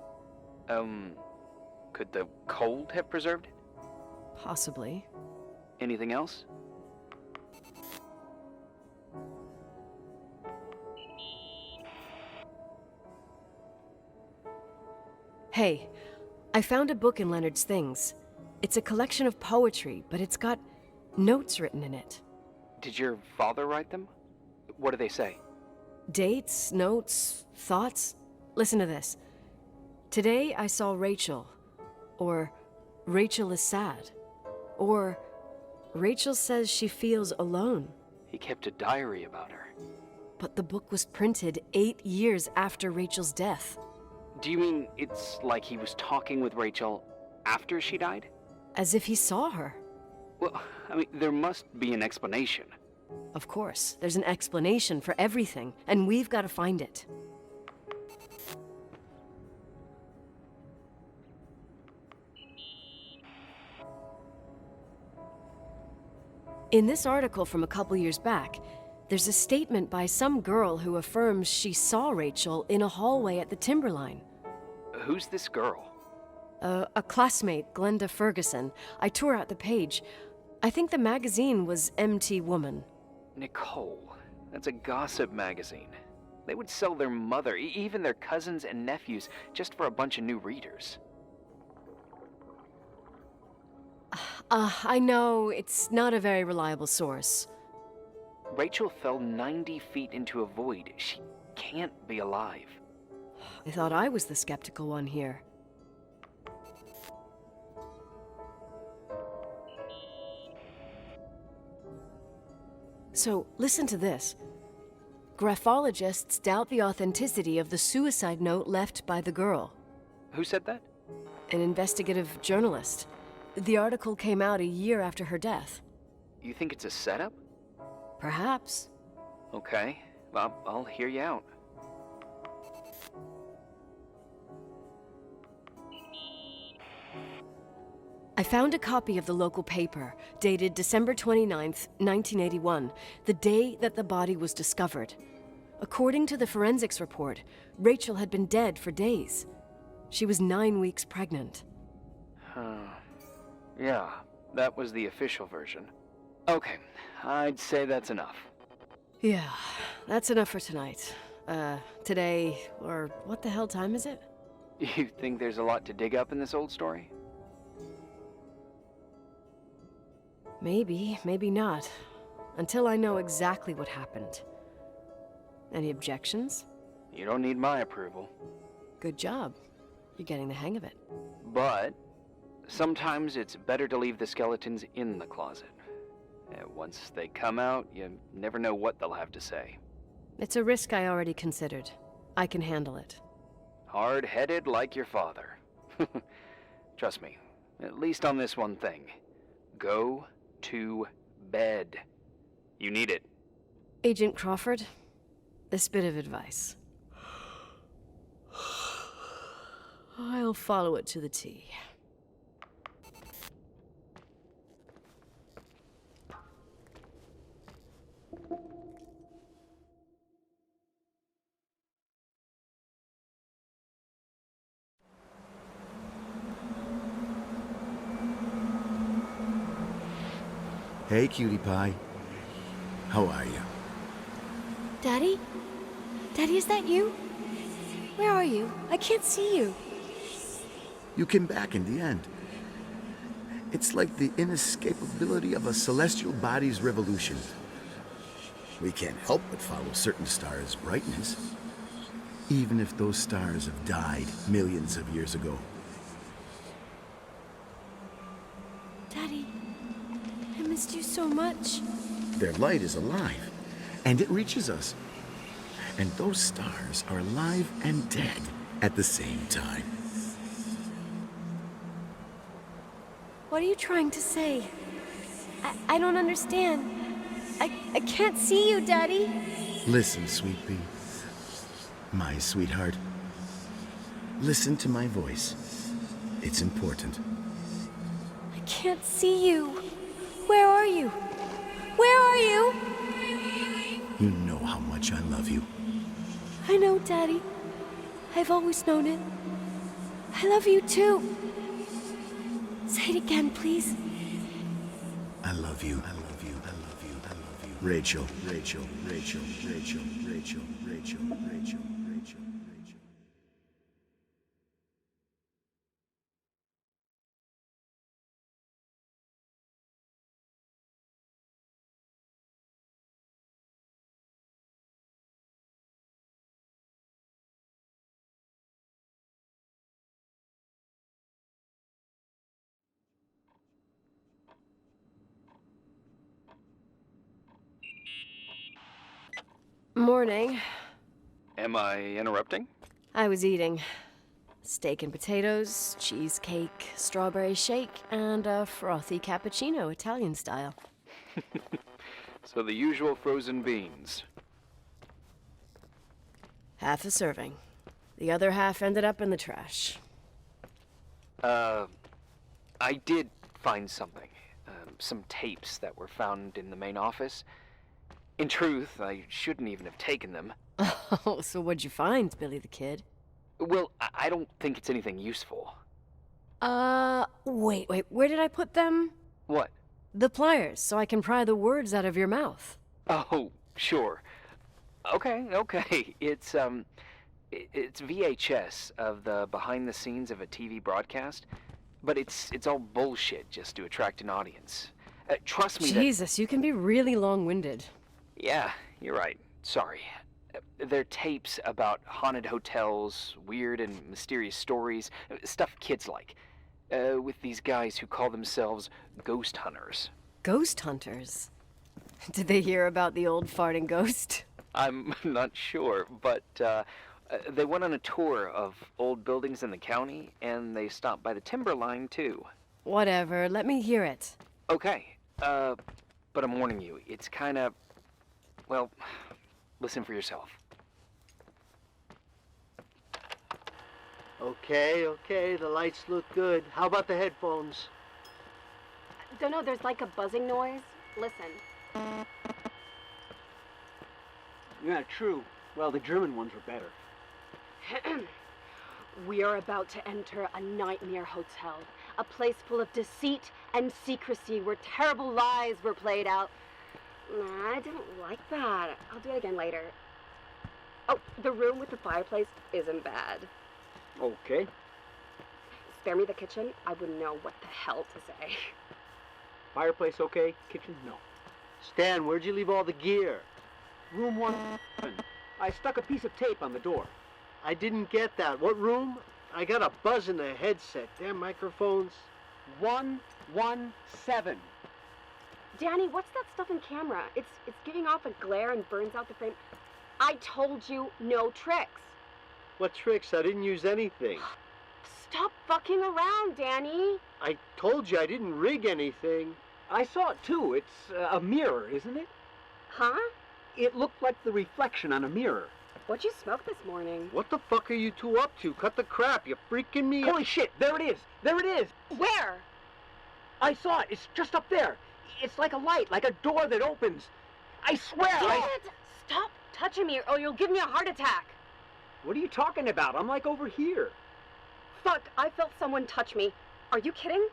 Could the cold have preserved it? Possibly. Anything else? Hey, I found a book in Leonard's things. It's a collection of poetry, but it's got notes written in it. Did your father write them? What do they say? Dates, notes, thoughts. Listen to this. Today I saw Rachel. Or Rachel is sad. Or Rachel says she feels alone. He kept a diary about her. But the book was printed 8 years after Rachel's death. Do you mean it's like he was talking with Rachel after she died? As if he saw her. Well, I mean, there must be an explanation. Of course, there's an explanation for everything, and we've got to find it. In this article from a couple years back, there's a statement by some girl who affirms she saw Rachel in a hallway at the Timberline. Who's this girl? A classmate, Glenda Ferguson. I tore out the page. I think the magazine was MT Woman. Nicole, that's a gossip magazine. They would sell their mother, even their cousins and nephews, just for a bunch of new readers. I know, it's not a very reliable source. Rachel fell 90 feet into a void. She can't be alive. I thought I was the skeptical one here. So, listen to this. Graphologists doubt the authenticity of the suicide note left by the girl. Who said that? An investigative journalist. The article came out a year after her death. You think it's a setup? Perhaps. Okay, well, I'll hear you out. I found a copy of the local paper, dated December 29th, 1981, the day that the body was discovered. According to the forensics report, Rachel had been dead for days. She was 9 weeks pregnant. Yeah, that was the official version. Okay, I'd say that's enough. Yeah, that's enough for tonight. Today, or what the hell time is it? You think there's a lot to dig up in this old story? Maybe, maybe not. Until I know exactly what happened. Any objections? You don't need my approval. Good job. You're getting the hang of it. But sometimes it's better to leave the skeletons in the closet. Once they come out, you never know what they'll have to say. It's a risk I already considered. I can handle it. Hard-headed like your father. Trust me, at least on this one thing. Go to bed. You need it. Agent Crawford, this bit of advice. I'll follow it to the T. Hey, cutie pie. How are you? Daddy? Daddy, is that you? Where are you? I can't see you. You came back in the end. It's like the inescapability of a celestial body's revolution. We can't help but follow certain stars' brightness, even if those stars have died millions of years ago. Daddy, I missed you so much. Their light is alive, and it reaches us. And those stars are alive and dead at the same time. What are you trying to say? I don't understand. I can't see you, Daddy. Listen, sweet pea. My sweetheart. Listen to my voice. It's important. I can't see you. Where are you? Where are you? You know how much I love you. I know, Daddy. I've always known it. I love you too. Say it again, please. I love you. I love you. I love you. I love you. Rachel, Rachel, Rachel, Rachel, Rachel, Rachel, Rachel, Rachel, Rachel. Morning. Am I interrupting? I was eating steak and potatoes, cheesecake, strawberry shake, and a frothy cappuccino, Italian style. So the usual frozen beans. Half a serving. The other half ended up in the trash. I did find something. Some tapes that were found in the main office. In truth, I shouldn't even have taken them. Oh, so what'd you find, Billy the Kid? Well, I don't think it's anything useful. Wait, where did I put them? What? The pliers, so I can pry the words out of your mouth. Oh, sure. Okay. It's VHS of the behind the scenes of a TV broadcast, but it's all bullshit just to attract an audience. Trust me. Jesus, you can be really long-winded. Yeah, you're right. Sorry. They're tapes about haunted hotels, weird and mysterious stories, stuff kids like, with these guys who call themselves ghost hunters. Ghost hunters? Did they hear about the old farting ghost? I'm not sure, but they went on a tour of old buildings in the county, and they stopped by the timberline, too. Whatever, let me hear it. Okay, but I'm warning you, it's kind of... Well, listen for yourself. Okay, the lights look good. How about the headphones? Don't know, there's like a buzzing noise. Listen. Yeah, true. Well, the German ones were better. We are about to enter a nightmare hotel. A place full of deceit and secrecy where terrible lies were played out. Nah, I didn't like that. I'll do it again later. Oh, the room with the fireplace isn't bad. Okay. Spare me the kitchen. I wouldn't know what the hell to say. Fireplace okay? Kitchen? No. Stan, where'd you leave all the gear? Room 1. I stuck a piece of tape on the door. I didn't get that. What room? I got a buzz in the headset. Damn microphones. 117. Danny, what's that stuff in camera? It's giving off a glare and burns out the frame. I told you no tricks. What tricks? I didn't use anything. Stop fucking around, Danny. I told you I didn't rig anything. I saw it too. It's a mirror, isn't it? Huh? It looked like the reflection on a mirror. What'd you smoke this morning? What the fuck are you two up to? Cut the crap. You freaking me. Holy shit, there it is. There it is. Where? I saw it. It's just up there. It's like a light, like a door that opens. I swear. Stop touching me or you'll give me a heart attack. What are you talking about? I'm like over here. Fuck, I felt someone touch me. Are you kidding?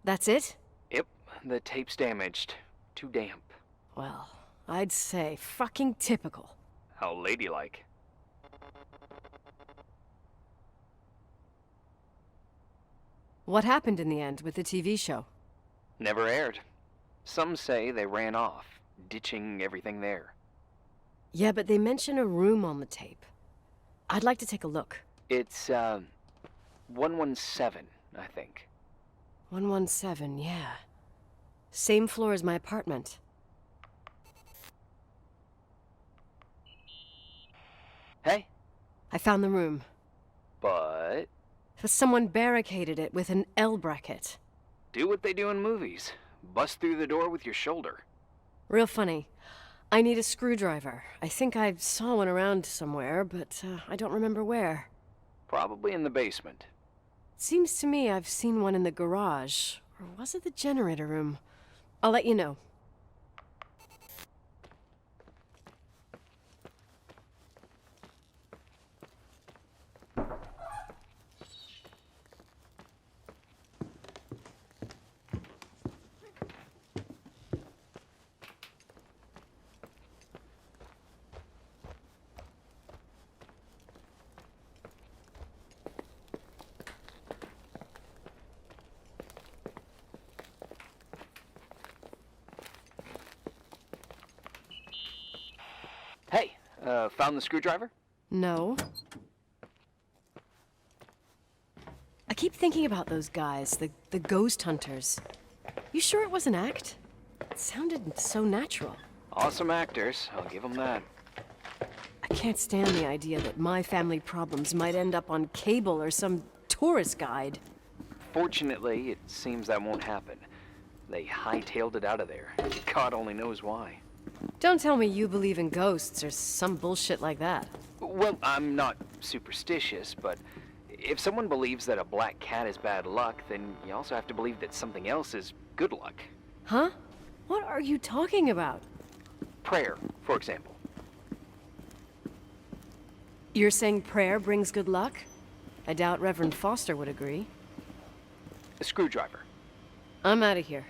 That's it? Yep, the tape's damaged. Too damp. Well, I'd say fucking typical. How ladylike. What happened in the end with the TV show? Never aired. Some say they ran off, ditching everything there. Yeah, but they mention a room on the tape. I'd like to take a look. It's, 117, I think. 117, yeah. Same floor as my apartment. Hey? I found the room. But Someone barricaded it with an L bracket. do what they do in movies. Bust through the door with your shoulder. Real funny. I need a screwdriver. I think I saw one around somewhere, but I don't remember where. Probably in the basement. Seems to me I've seen one in the garage. Or was it the generator room? I'll let you know. Hey, found the screwdriver? No. I keep thinking about those guys, the ghost hunters. You sure it was an act? It sounded so natural. Awesome actors, I'll give them that. I can't stand the idea that my family problems might end up on cable or some tourist guide. Fortunately, it seems that won't happen. They hightailed it out of there. God only knows why. Don't tell me you believe in ghosts or some bullshit like that. Well, I'm not superstitious, but if someone believes that a black cat is bad luck, then you also have to believe that something else is good luck. Huh? What are you talking about? Prayer, for example. You're saying prayer brings good luck? I doubt Reverend Foster would agree. A screwdriver. I'm out of here.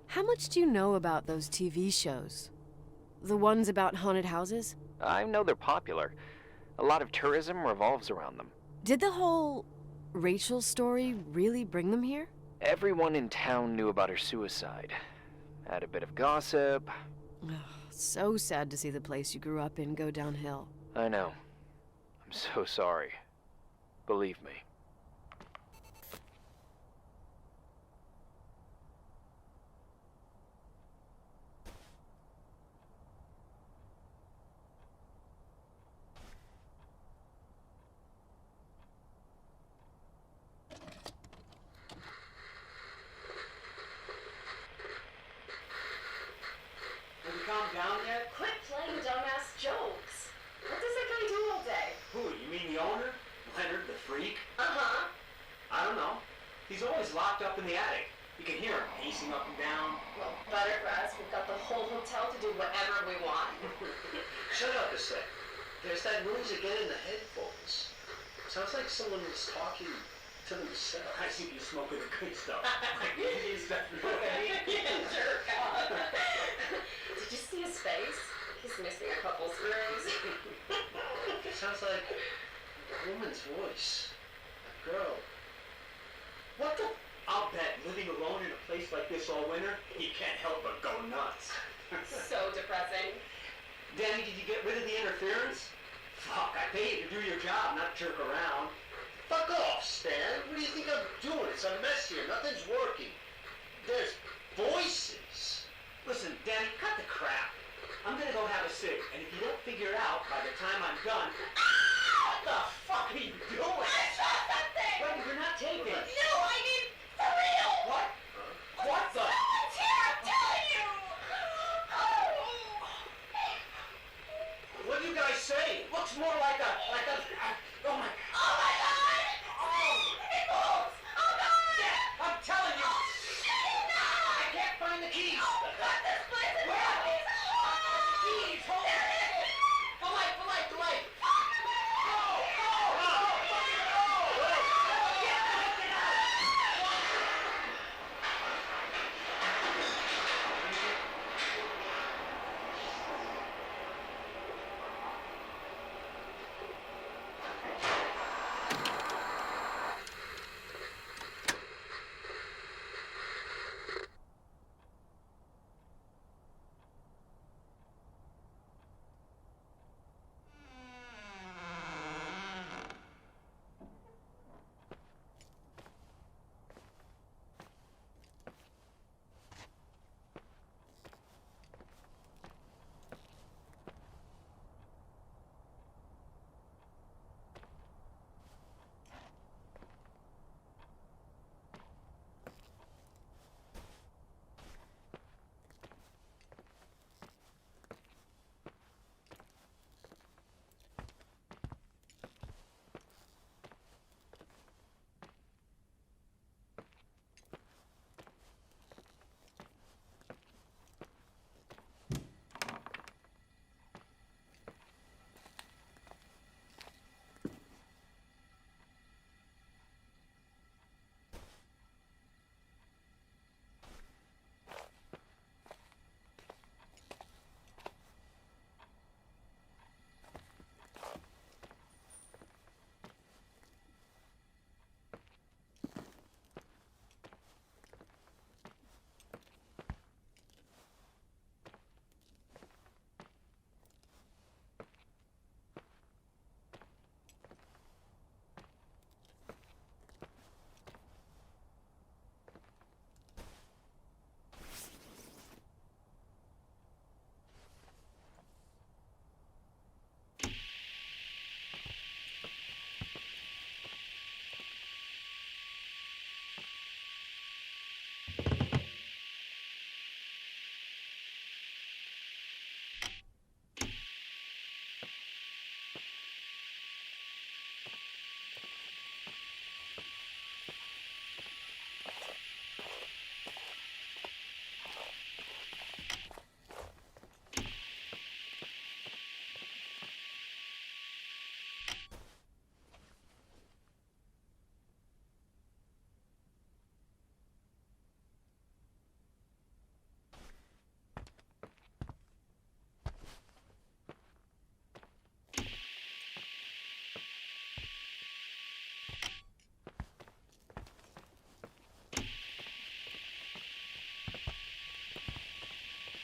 How much do you know about those TV shows? The ones about haunted houses? I know they're popular. A lot of tourism revolves around them. Did the whole Rachel story really bring them here? Everyone in town knew about her suicide. Had a bit of gossip. Ugh, so sad to see the place you grew up in go downhill. I know. I'm so sorry. Believe me. Calm down yet? Quit playing dumbass jokes. What does that guy do all day? Who, you mean the owner? Leonard the freak? Uh-huh. I don't know. He's always locked up in the attic. You can hear him pacing up and down. Well, Buttergrass, we've got the whole hotel to do whatever we want. Shut up a sec. There's that noise again in the headphones. Sounds like someone was talking to themselves. I see you smoking the good stuff. Is that what I mean? Yeah, jerk off. Did you see his face? He's missing a couple screws. woman's voice. A girl. What the? I'll bet living alone in a place like this all winter, you can't help but go nuts. So depressing. Danny, did you get rid of the interference? Fuck, I pay you to do your job, not jerk around. Fuck off, Stan. What do you think I'm doing? It's a mess here. Nothing's working. There's voices. Listen, Danny, cut the crap. I'm gonna go have a cig, and if you don't figure it out by the time I'm done... What the fuck are you doing? I saw something! Wait, you're not taping. No, I mean, for real! What? What the? Someone's here, I'm telling you! What do you guys say? It looks more like a... oh my... Oh my god! It moves! Oh god! Yeah, I'm telling you! Shit, no! I can't find the keys! Oh god, this place is Where? zombies! Keys! Hold There it is! The light! The light! The light!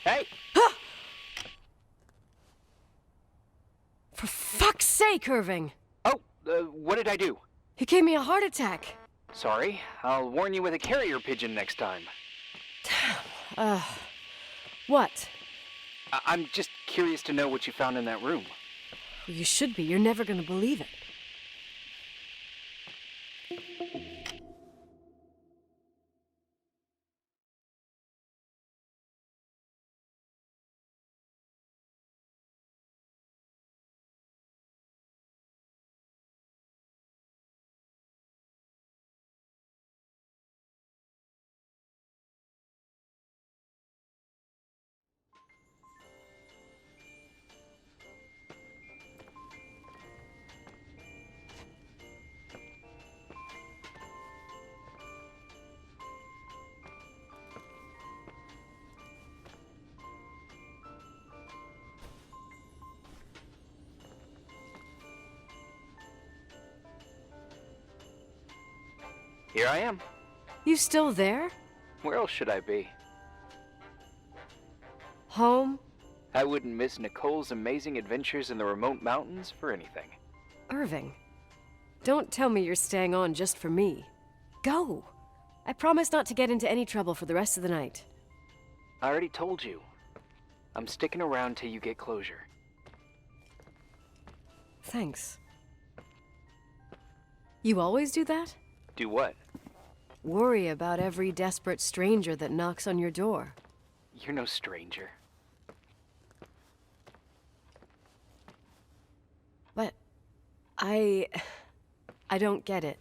Hey! For fuck's sake, Irving! Oh, what did I do? He gave me a heart attack. Sorry, I'll warn you with a carrier pigeon next time. What? I'm just curious to know what you found in that room. Well, you should be. You're never gonna believe it. Here I am. You still there? Where else should I be? Home? I wouldn't miss Nicole's amazing adventures in the remote mountains for anything. Irving, don't tell me you're staying on just for me. Go! I promise not to get into any trouble for the rest of the night. I already told you. I'm sticking around till you get closure. Thanks. You always do that? Do what? Worry about every desperate stranger that knocks on your door. You're no stranger. But I don't get it.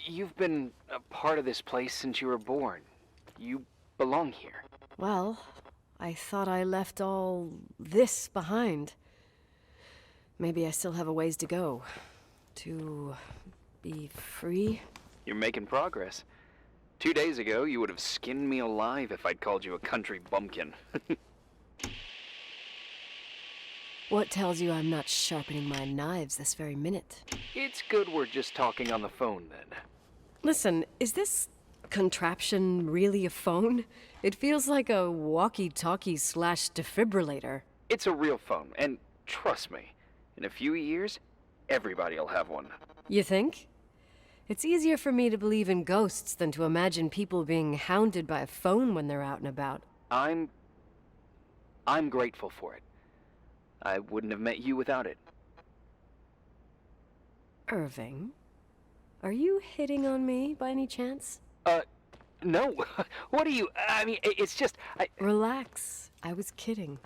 You've been a part of this place since you were born. You belong here. Well, I thought I left all this behind. Maybe I still have a ways to go. To be free? You're making progress. 2 days ago, you would have skinned me alive if I'd called you a country bumpkin. What tells you I'm not sharpening my knives this very minute? It's good we're just talking on the phone, then. Listen, is this contraption really a phone? It feels like a walkie-talkie / defibrillator. It's a real phone, and trust me, in a few years, everybody'll have one. You think? It's easier for me to believe in ghosts than to imagine people being hounded by a phone when they're out and about. I'm grateful for it. I wouldn't have met you without it. Irving, are you hitting on me by any chance? No. What are you... I mean, it's just... Relax. I was kidding.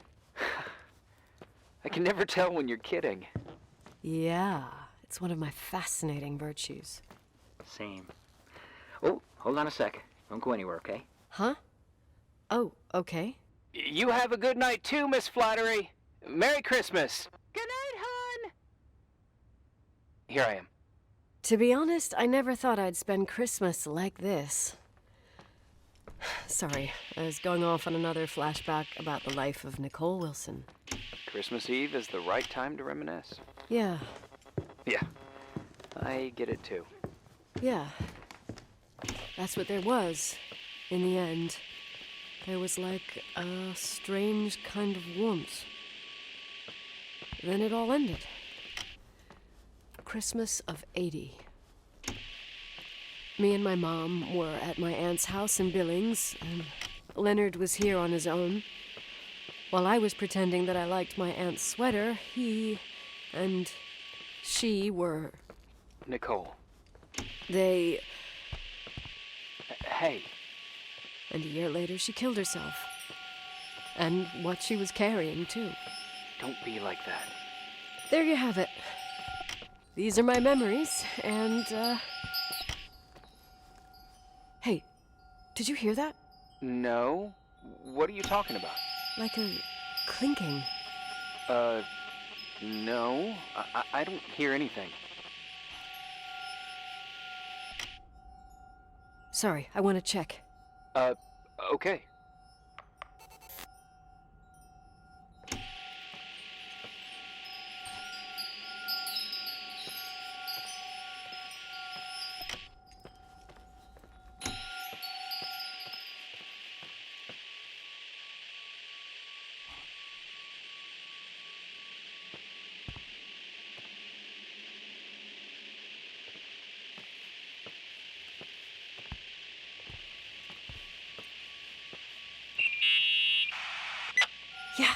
I can never tell when you're kidding. Yeah, it's one of my fascinating virtues. Same. Oh, hold on a sec. Don't go anywhere, okay? Huh? Oh, okay. You have a good night too, Miss Flattery. Merry Christmas. Good night, hon! Here I am. To be honest, I never thought I'd spend Christmas like this. Sorry, I was going off on another flashback about the life of Nicole Wilson. Christmas Eve is the right time to reminisce. Yeah. Yeah, I get it too. Yeah. That's what there was, in the end. There was like a strange kind of warmth. Then it all ended. Christmas of '80. Me and my mom were at my aunt's house in Billings, and Leonard was here on his own. While I was pretending that I liked my aunt's sweater, he and she were... Nicole. They... Hey. And a year later, she killed herself. And what she was carrying, too. Don't be like that. There you have it. These are my memories, and, Hey, did you hear that? No. What are you talking about? Like a clinking. No. I don't hear anything. Sorry, I want to check. Okay. Yeah.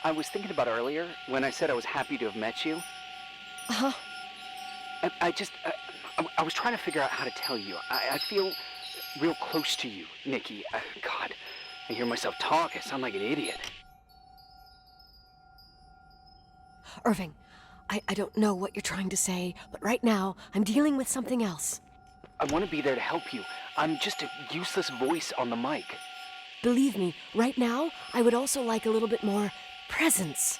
I was thinking about earlier when I said I was happy to have met you. Uh-huh. I was trying to figure out how to tell you. I feel real close to you, Nikki. God, I hear myself talk. I sound like an idiot. Irving, I don't know what you're trying to say, but right now, I'm dealing with something else. I want to be there to help you. I'm just a useless voice on the mic. Believe me, right now, I would also like a little bit more presence.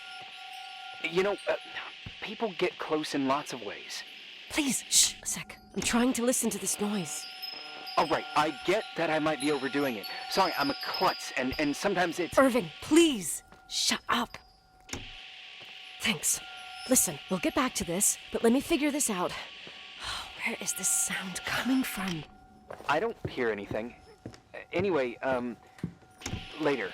You know, people get close in lots of ways. Please, shh, a sec. I'm trying to listen to this noise. All right, I get that I might be overdoing it. Sorry, I'm a klutz, and sometimes it's... Irving, please, shut up. Thanks. Listen, we'll get back to this, but let me figure this out. Where is this sound coming from? I don't hear anything. Anyway, later.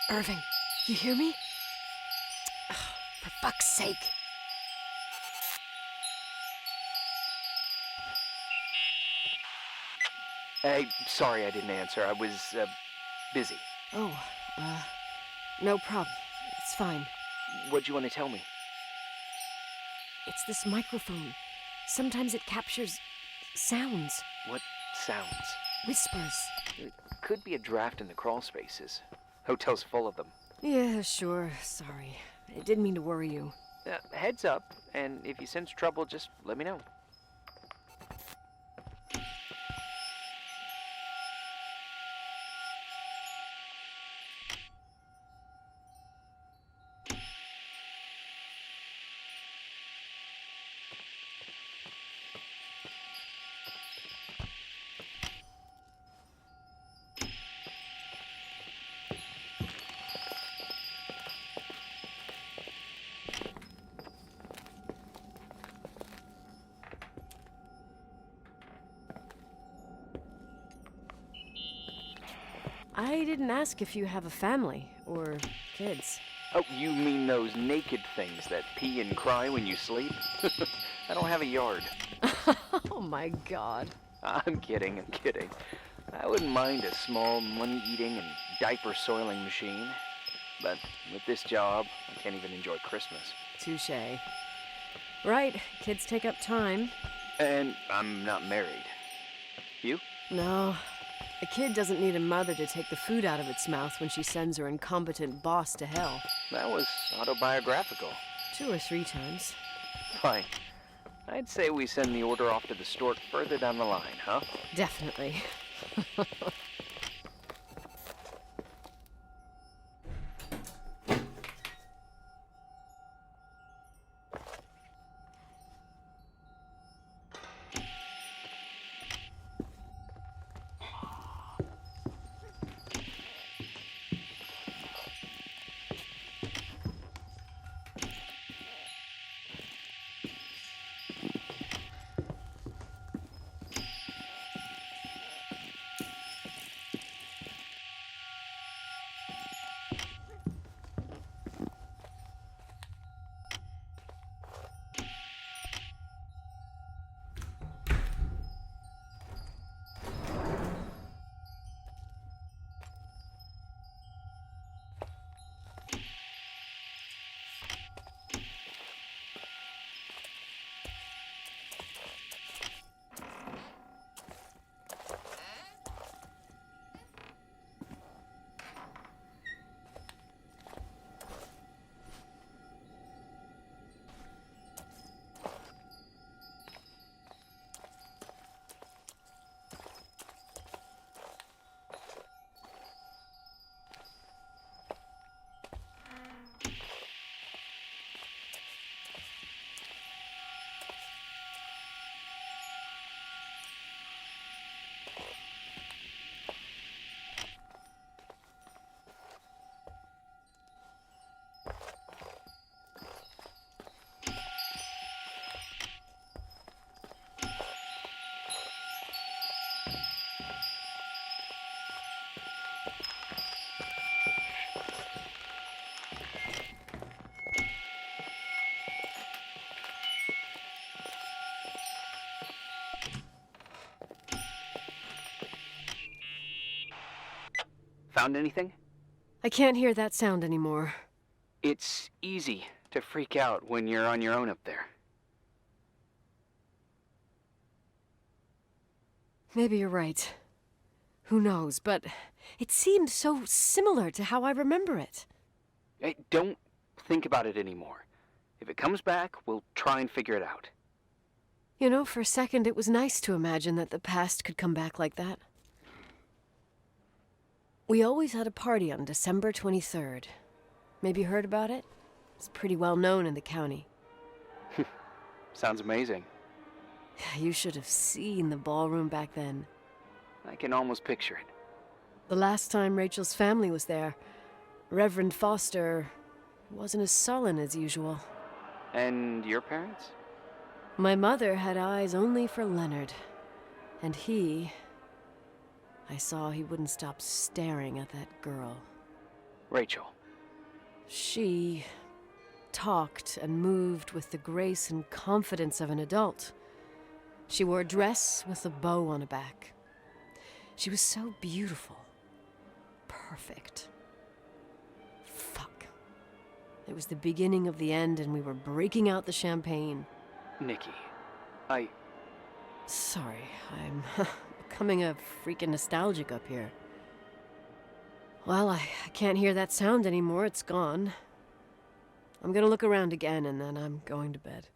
Irving, you hear me? Ugh, for fuck's sake. Hey, sorry I didn't answer. I was, busy. Oh, no problem. It's fine. What'd you want to tell me? It's this microphone. Sometimes it captures sounds. What sounds? Whispers. It could be a draft in the crawl spaces. Hotel's full of them. Yeah, sure. Sorry. I didn't mean to worry you. Heads up, and if you sense trouble, just let me know. I didn't ask if you have a family or kids. Oh, you mean those naked things that pee and cry when you sleep? I don't have a yard. Oh my god. I'm kidding. I wouldn't mind a small money-eating and diaper-soiling machine. But with this job, I can't even enjoy Christmas. Touché. Right, kids take up time. And I'm not married. You? No. A kid doesn't need a mother to take the food out of its mouth when she sends her incompetent boss to hell. That was autobiographical. 2 or 3 times. Fine. I'd say we send the order off to the stork further down the line, huh? Definitely. Found anything? I can't hear that sound anymore. It's easy to freak out when you're on your own up there. Maybe you're right. Who knows, but it seemed so similar to how I remember it. Hey, don't think about it anymore. If it comes back, we'll try and figure it out. You know, for a second it was nice to imagine that the past could come back like that. We always had a party on December 23rd. Maybe you heard about it? It's pretty well known in the county. Sounds amazing. You should have seen the ballroom back then. I can almost picture it. The last time Rachel's family was there, Reverend Foster wasn't as sullen as usual. And your parents? My mother had eyes only for Leonard. And I saw he wouldn't stop staring at that girl. Rachel. She talked and moved with the grace and confidence of an adult. She wore a dress with a bow on her back. She was so beautiful. Perfect. Fuck. It was the beginning of the end, and we were breaking out the champagne. Nikki, Sorry, I'm becoming a freaking nostalgic up here. Well, I can't hear that sound anymore. It's gone. I'm gonna look around again, and then I'm going to bed.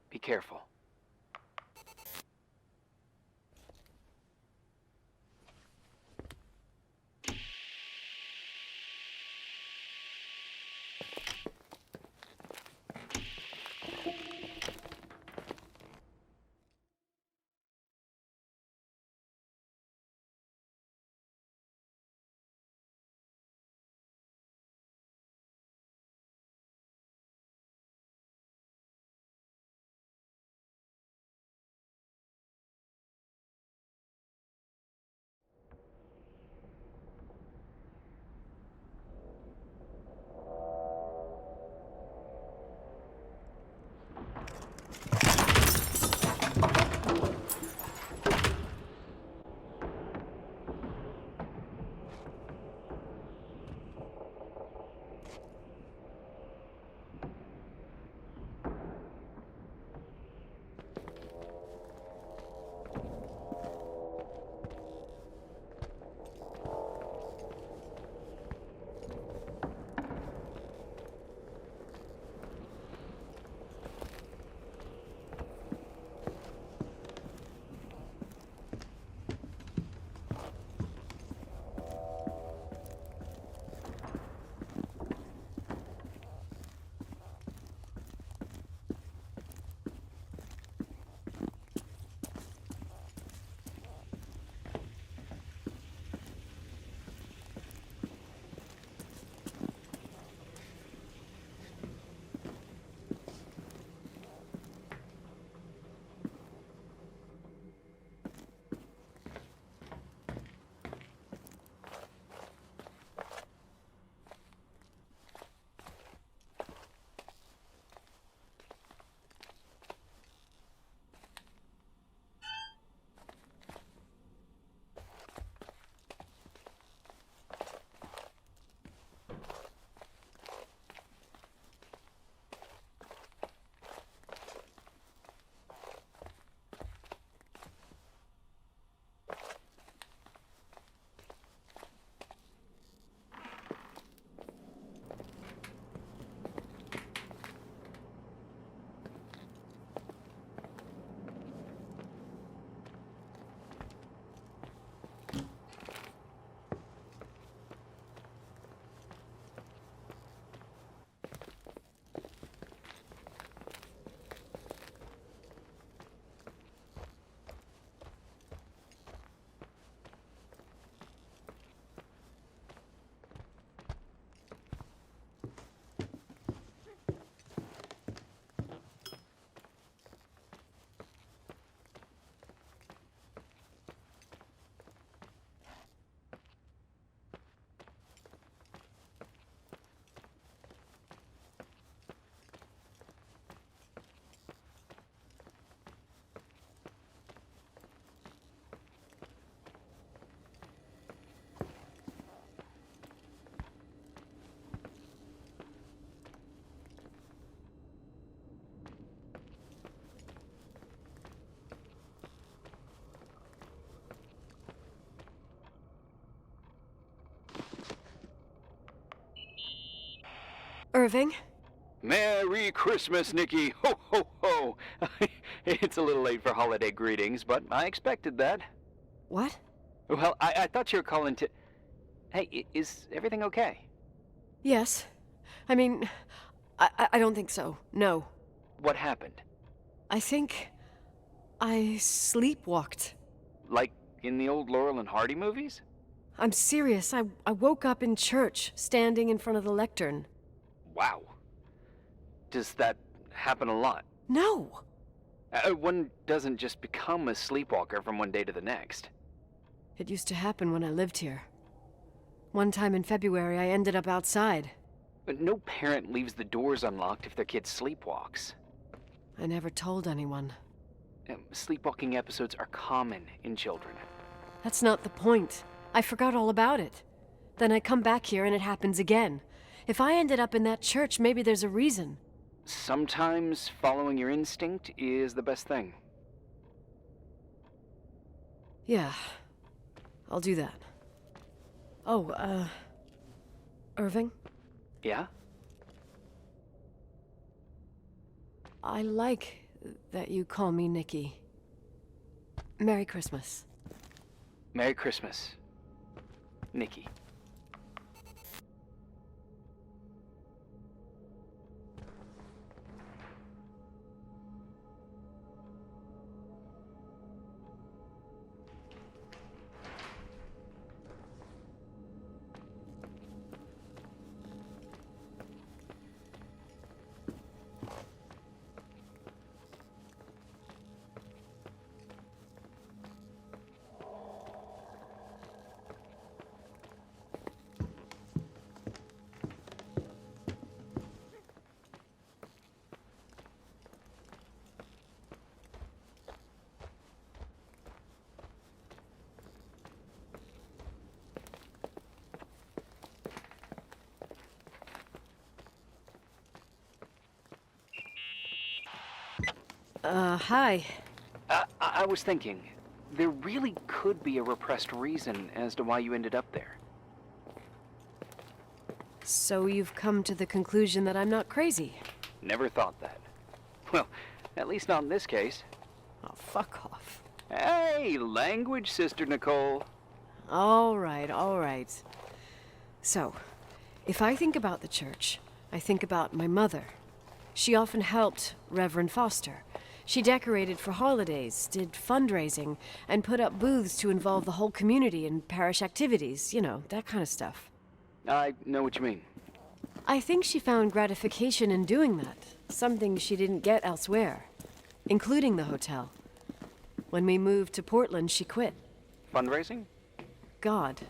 Be careful. Irving? Merry Christmas, Nikki! Ho, ho, ho! It's a little late for holiday greetings, but I expected that. What? Well, I thought you were calling to... Hey, is everything okay? Yes. I mean, I don't think so. No. What happened? I think I sleepwalked. Like in the old Laurel and Hardy movies? I'm serious. I woke up in church, standing in front of the lectern. Wow. Does that happen a lot? No. One doesn't just become a sleepwalker from one day to the next. It used to happen when I lived here. One time in February, I ended up outside. But no parent leaves the doors unlocked if their kid sleepwalks. I never told anyone. Sleepwalking episodes are common in children. That's not the point. I forgot all about it. Then I come back here and it happens again. If I ended up in that church, maybe there's a reason. Sometimes following your instinct is the best thing. Yeah, I'll do that. Oh, Irving? Yeah? I like that you call me Nikki. Merry Christmas. Merry Christmas, Nikki. Hi. I was thinking, there really could be a repressed reason as to why you ended up there. So you've come to the conclusion that I'm not crazy? Never thought that. Well, at least not in this case. Oh, fuck off. Hey, language, Sister Nicole. All right. So, if I think about the church, I think about my mother. She often helped Reverend Foster. She decorated for holidays, did fundraising, and put up booths to involve the whole community in parish activities, you know, that kind of stuff. I know what you mean. I think she found gratification in doing that, something she didn't get elsewhere, including the hotel. When we moved to Portland, she quit. Fundraising? God.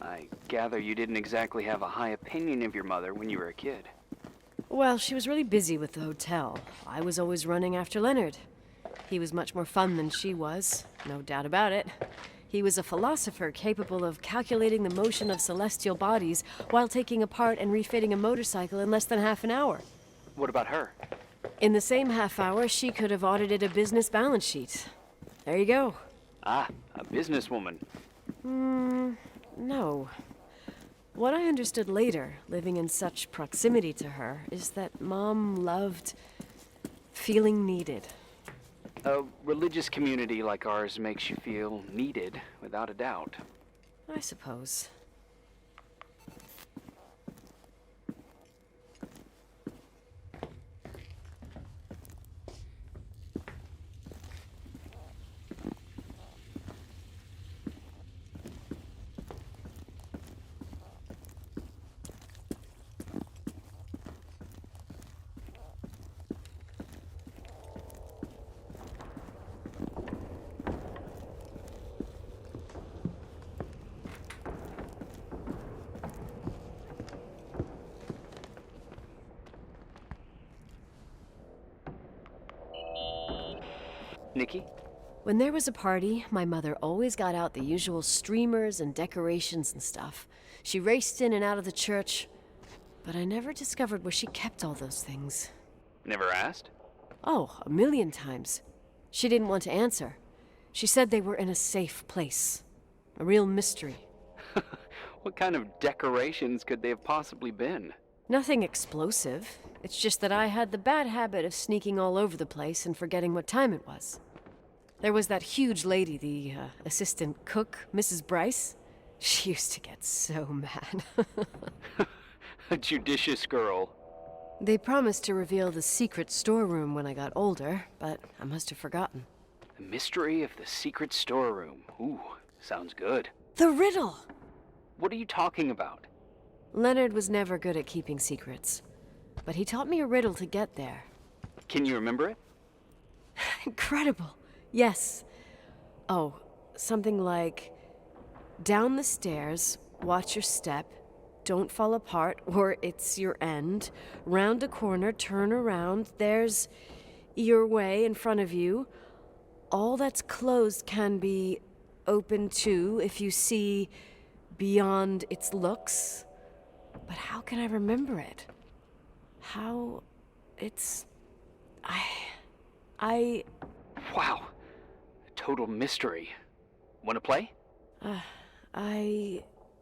I gather you didn't exactly have a high opinion of your mother when you were a kid. Well, she was really busy with the hotel. I was always running after Leonard. He was much more fun than she was, no doubt about it. He was a philosopher capable of calculating the motion of celestial bodies while taking apart and refitting a motorcycle in less than half an hour. What about her? In the same half hour, she could have audited a business balance sheet. There you go. Ah, a businesswoman. No. What I understood later, living in such proximity to her, is that Mom loved feeling needed. A religious community like ours makes you feel needed, without a doubt. I suppose. Nikki? When there was a party, my mother always got out the usual streamers and decorations and stuff. She raced in and out of the church, but I never discovered where she kept all those things. Never asked? Oh, 1,000,000 times. She didn't want to answer. She said they were in a safe place. A real mystery. What kind of decorations could they have possibly been? Nothing explosive. It's just that I had the bad habit of sneaking all over the place and forgetting what time it was. There was that huge lady, the assistant cook, Mrs. Bryce. She used to get so mad. A judicious girl. They promised to reveal the secret storeroom when I got older, but I must have forgotten. The mystery of the secret storeroom. Ooh, sounds good. The riddle! What are you talking about? Leonard was never good at keeping secrets, but he taught me a riddle to get there. Can you remember it? Incredible. Yes. Oh, something like, down the stairs, watch your step, don't fall apart or it's your end, round a corner, turn around, there's your way in front of you. All that's closed can be open too if you see beyond its looks. But how can I remember it? How... it's... I... Wow. A total mystery. Want to play?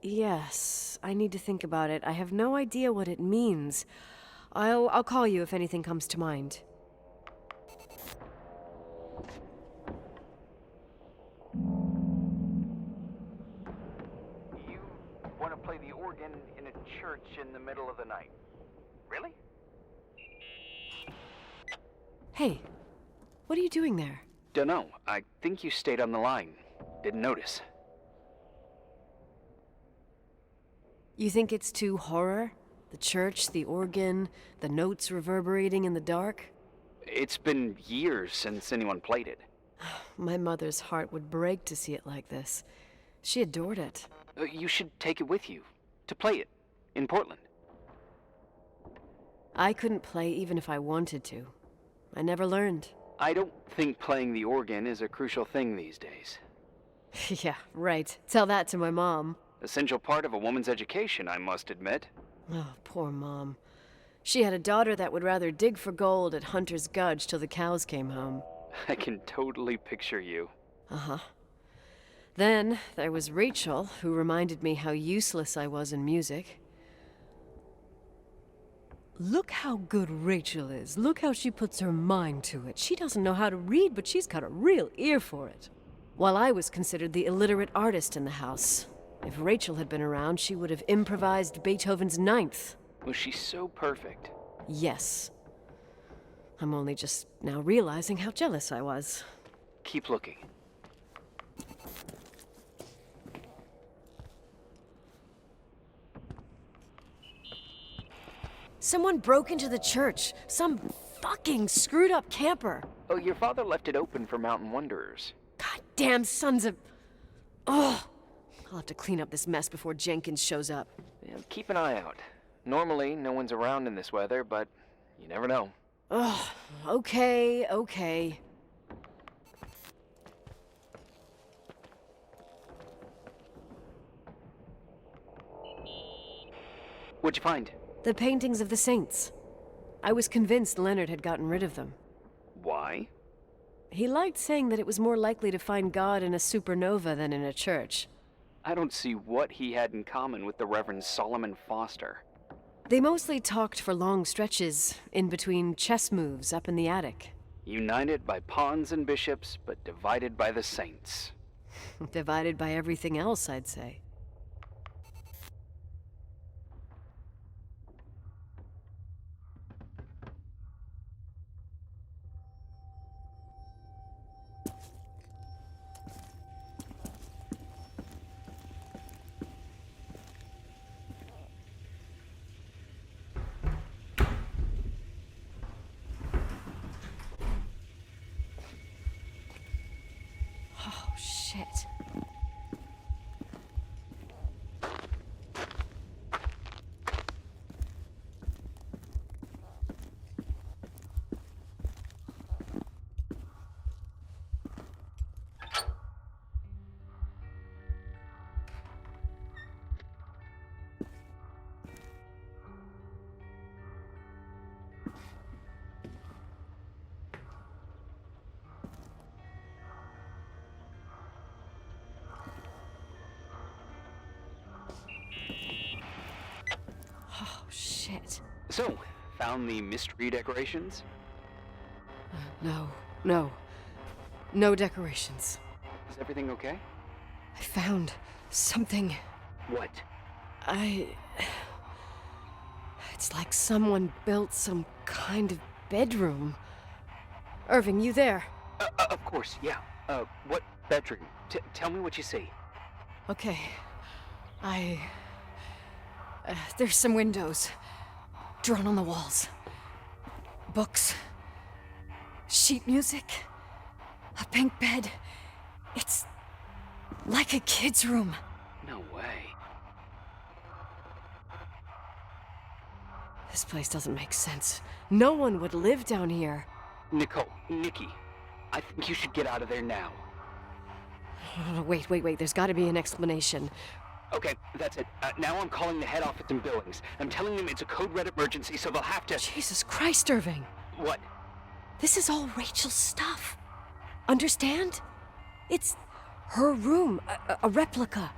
Yes. I need to think about it. I have no idea what it means. I'll call you if anything comes to mind. You want to play the organ in a church in the middle of the night. Really? Hey, what are you doing there? Dunno. I think you stayed on the line. Didn't notice. You think it's too horror? The church, the organ, the notes reverberating in the dark? It's been years since anyone played it. My mother's heart would break to see it like this. She adored it. You should take it with you. To play it. In Portland. I couldn't play even if I wanted to. I never learned. I don't think playing the organ is a crucial thing these days. Yeah, right. Tell that to my mom. Essential part of a woman's education, I must admit. Oh, poor Mom. She had a daughter that would rather dig for gold at Hunter's Gulch till the cows came home. I can totally picture you. Uh-huh. Then there was Rachel, who reminded me how useless I was in music. Look how good Rachel is. Look how she puts her mind to it. She doesn't know how to read, but she's got a real ear for it. While I was considered the illiterate artist in the house. If Rachel had been around, she would have improvised Beethoven's Ninth. Was she so perfect? Yes. I'm only just now realizing how jealous I was. Keep looking. Someone broke into the church. Some fucking screwed up camper. Oh, your father left it open for mountain wanderers. Goddamn sons of... Oh! I'll have to clean up this mess before Jenkins shows up. Yeah, keep an eye out. Normally, no one's around in this weather, but you never know. Ugh, okay. What'd you find? The paintings of the saints. I was convinced Leonard had gotten rid of them. Why? He liked saying that it was more likely to find God in a supernova than in a church. I don't see what he had in common with the Reverend Solomon Foster. They mostly talked for long stretches, in between chess moves up in the attic. United by pawns and bishops, but divided by the saints. Divided by everything else, I'd say. So, found the mystery decorations? No decorations. Is everything okay? I found something. What? It's like someone built some kind of bedroom. Irving, you there? Of course, yeah. What bedroom? Tell me what you see. Okay. There's some windows drawn on the walls. Books. Sheet music. A pink bed. It's like a kid's room. No way. This place doesn't make sense. No one would live down here. Nikki, I think you should get out of there now. Wait. There's got to be an explanation. Okay, that's it. Now I'm calling the head office in Billings. I'm telling them it's a code red emergency, so they'll have to... Jesus Christ, Irving. What? This is all Rachel's stuff. Understand? It's her room, a replica.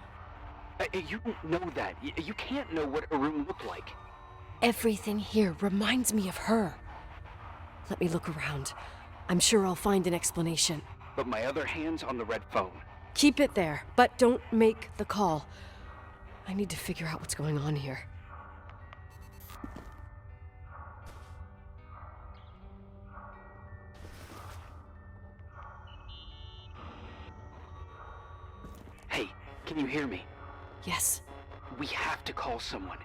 You don't know that. You can't know what a room looked like. Everything here reminds me of her. Let me look around. I'm sure I'll find an explanation. But my other hand's on the red phone. Keep it there, but don't make the call. I need to figure out what's going on here. Hey, can you hear me? Yes. We have to call someone.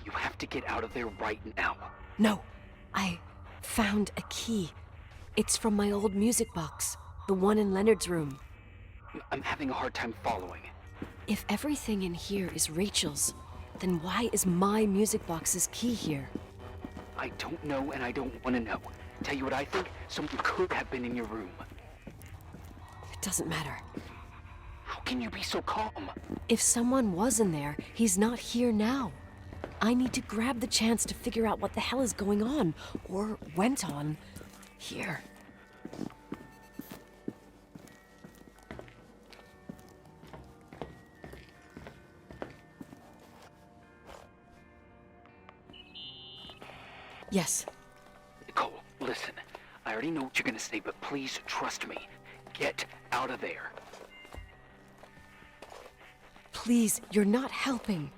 You have to get out of there right now. No, I found a key. It's from my old music box, the one in Leonard's room. I'm having a hard time following. If everything in here is Rachel's, then why is my music box's key here? I don't know, and I don't want to know. Tell you what I think? Someone could have been in your room. It doesn't matter. How can you be so calm? If someone was in there, he's not here now. I need to grab the chance to figure out what the hell is going on, or went on, here. Yes. Nicole, listen. I already know what you're gonna say, but please trust me. Get out of there. Please, you're not helping.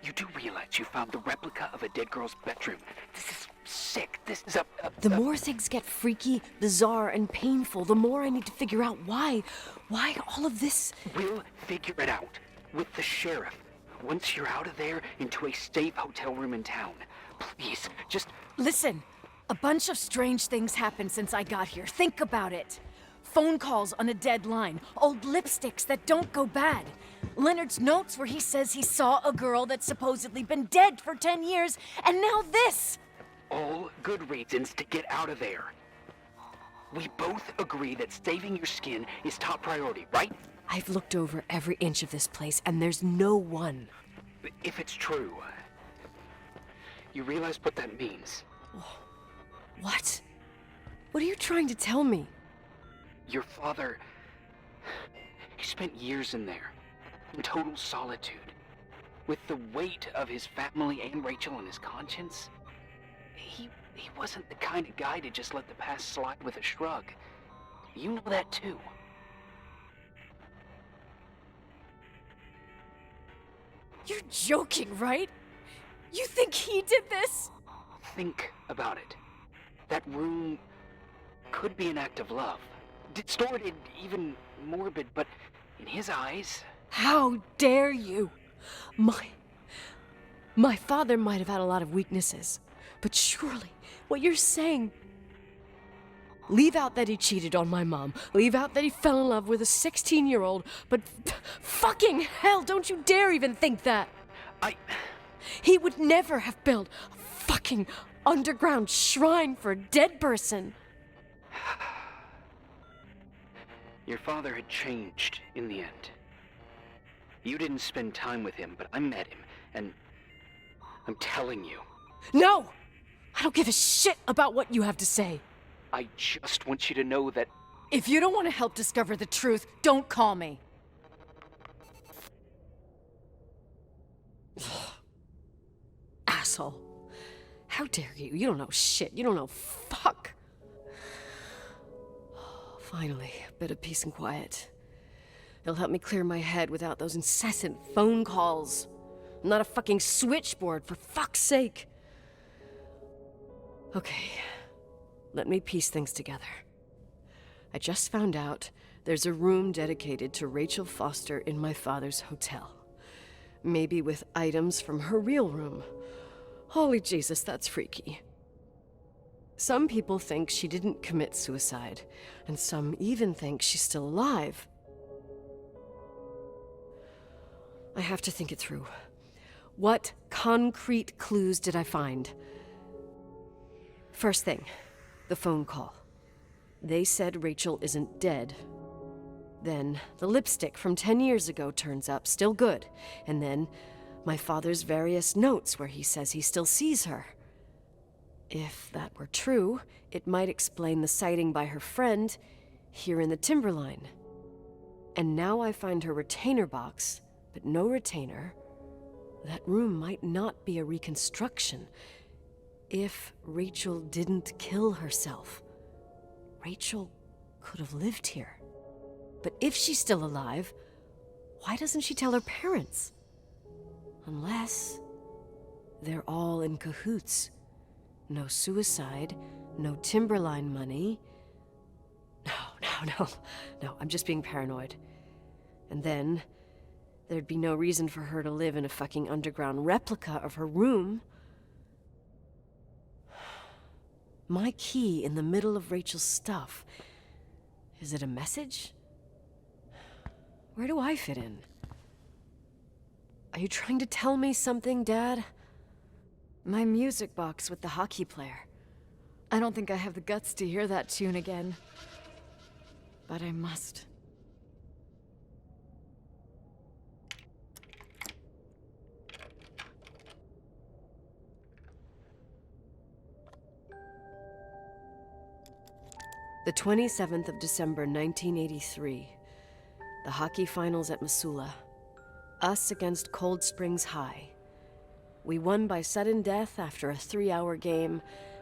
You do realize you found the replica of a dead girl's bedroom. This is sick. This is The more things get freaky, bizarre, and painful, the more I need to figure out why all of this... We'll figure it out. With the sheriff. Once you're out of there, into a safe hotel room in town. Please, just... Listen, a bunch of strange things happened since I got here. Think about it. Phone calls on a dead line, old lipsticks that don't go bad. Leonard's notes where he says he saw a girl that's supposedly been dead for 10 years, and now this! All good reasons to get out of there. We both agree that saving your skin is top priority, right? I've looked over every inch of this place, and there's no one. If it's true, you realize what that means. What? What are you trying to tell me? Your father... He spent years in there, in total solitude. With the weight of his family and Rachel on his conscience. He wasn't the kind of guy to just let the past slide with a shrug. You know that too. You're joking, right? You think he did this? Think about it. That room could be an act of love. Distorted, even morbid, but in his eyes... How dare you? My father might have had a lot of weaknesses, but surely what you're saying... Leave out that he cheated on my mom. Leave out that he fell in love with a 16-year-old, but fucking hell, don't you dare even think that! He would never have built a fucking underground shrine for a dead person. Your father had changed in the end. You didn't spend time with him, but I met him, and I'm telling you. No! I don't give a shit about what you have to say. I just want you to know that... If you don't want to help discover the truth, don't call me. Asshole. How dare you? You don't know shit. You don't know fuck. Finally, a bit of peace and quiet. It'll help me clear my head without those incessant phone calls. I'm not a fucking switchboard, for fuck's sake. Okay, let me piece things together. I just found out there's a room dedicated to Rachel Foster in my father's hotel. Maybe with items from her real room. Holy Jesus, that's freaky. Some people think she didn't commit suicide, and some even think she's still alive. I have to think it through. What concrete clues did I find? First thing, the phone call. They said Rachel isn't dead. Then the lipstick from 10 years ago turns up, still good. And then my father's various notes where he says he still sees her. If that were true, it might explain the sighting by her friend here in the timberline. And now I find her retainer box, but no retainer. That room might not be a reconstruction. If Rachel didn't kill herself, Rachel could have lived here. But if she's still alive, why doesn't she tell her parents? Unless they're all in cahoots. No suicide, no timberline money. No, I'm just being paranoid. And then there'd be no reason for her to live in a fucking underground replica of her room. My key in the middle of Rachel's stuff. Is it a message? Where do I fit in? Are you trying to tell me something, Dad? My music box with the hockey player. I don't think I have the guts to hear that tune again. But I must. The 27th of December, 1983. The hockey finals at Missoula. Us against Cold Springs High. We won by sudden death after a 3-hour game,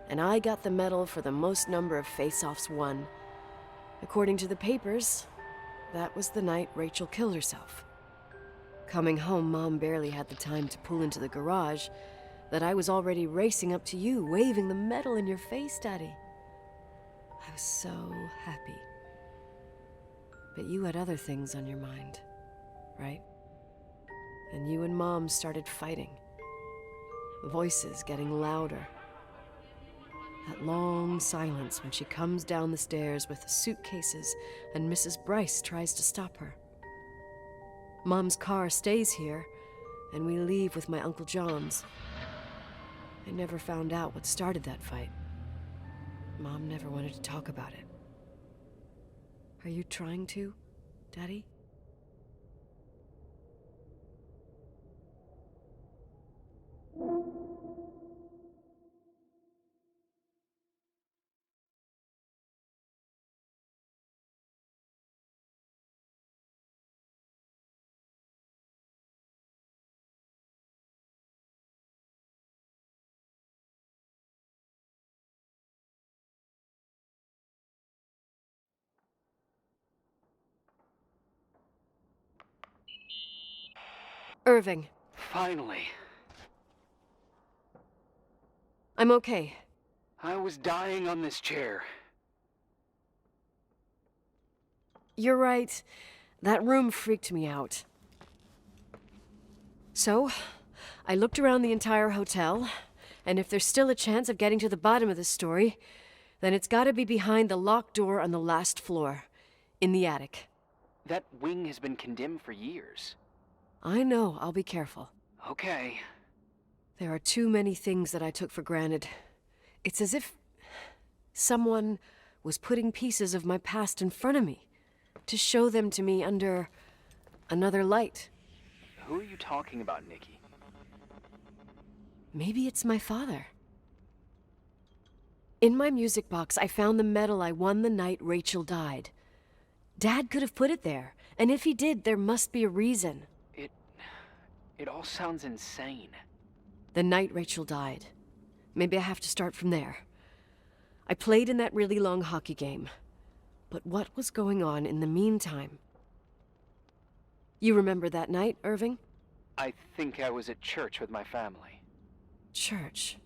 and I got the medal for the most number of face-offs won. According to the papers, that was the night Rachel killed herself. Coming home, Mom barely had the time to pull into the garage that I was already racing up to you, waving the medal in your face, Daddy. I was so happy. But you had other things on your mind, right? And you and Mom started fighting. Voices getting louder. That long silence when she comes down the stairs with the suitcases and Mrs. Bryce tries to stop her. Mom's car stays here, and we leave with my Uncle John's. I never found out what started that fight. Mom never wanted to talk about it. Are you trying to, Daddy? Irving. Finally. I'm okay. I was dying on this chair. You're right. That room freaked me out. So, I looked around the entire hotel, and if there's still a chance of getting to the bottom of this story, then it's gotta be behind the locked door on the last floor, in the attic. That wing has been condemned for years. I know, I'll be careful. Okay. There are too many things that I took for granted. It's as if someone was putting pieces of my past in front of me to show them to me under another light. Who are you talking about, Nikki? Maybe it's my father. In my music box, I found the medal I won the night Rachel died. Dad could have put it there, and if he did, there must be a reason. It all sounds insane. The night Rachel died, Maybe I have to start from there. I played in that really long hockey game. But what was going on in the meantime? You remember that night, Irving? I think I was at church with my family. Church.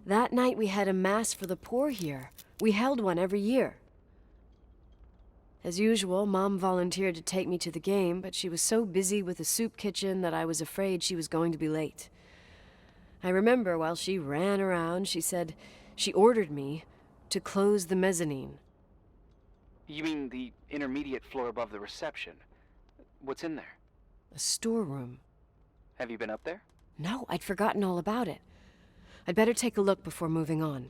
That night we had a mass for the poor here. We held one every year. As usual, Mom volunteered to take me to the game, but she was so busy with the soup kitchen that I was afraid she was going to be late. I remember while she ran around, she said she ordered me to close the mezzanine. You mean the intermediate floor above the reception? What's in there? A storeroom. Have you been up there? No, I'd forgotten all about it. I'd better take a look before moving on.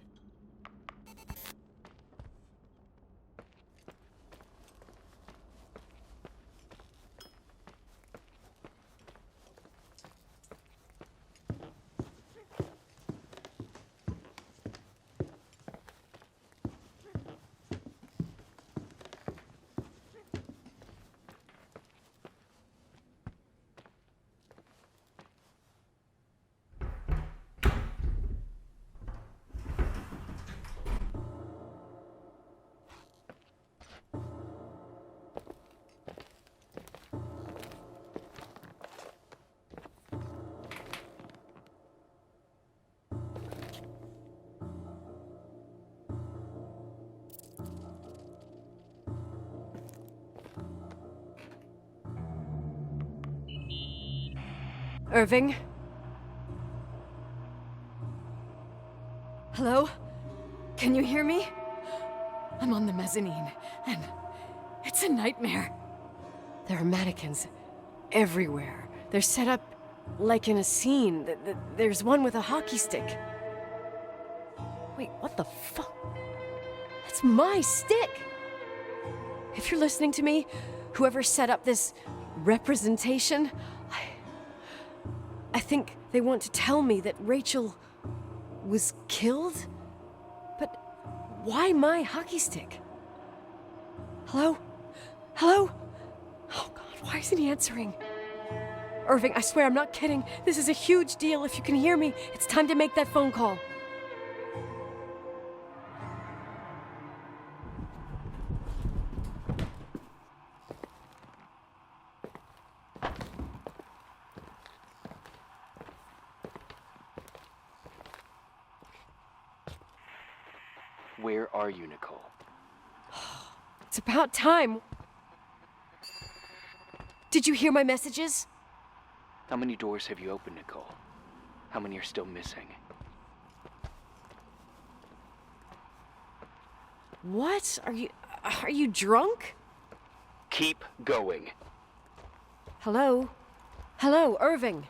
Irving? Hello? Can you hear me? I'm on the mezzanine, and it's a nightmare. There are mannequins everywhere. They're set up like in a scene. There's one with a hockey stick. Wait, what the fuck? That's my stick! If you're listening to me, whoever set up this representation, I think they want to tell me that Rachel was killed? But why my hockey stick? Hello? Hello? Oh God, why isn't he answering? Irving, I swear I'm not kidding. This is a huge deal. If you can hear me, it's time to make that phone call. Where are you, Nicole? It's about time. Did you hear my messages? How many doors have you opened, Nicole? How many are still missing? What? Are you drunk? Keep going. Hello? Hello, Irving.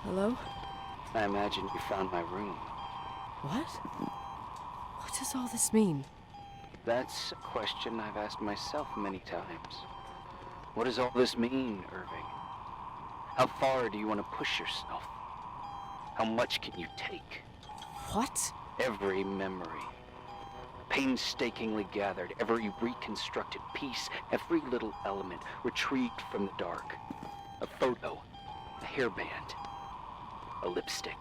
Hello? I imagine you found my room. What? What does all this mean? That's a question I've asked myself many times. What does all this mean, Irving? How far do you want to push yourself? How much can you take? What? Every memory. Painstakingly gathered, every reconstructed piece, every little element retrieved from the dark. A photo, a hairband, a lipstick.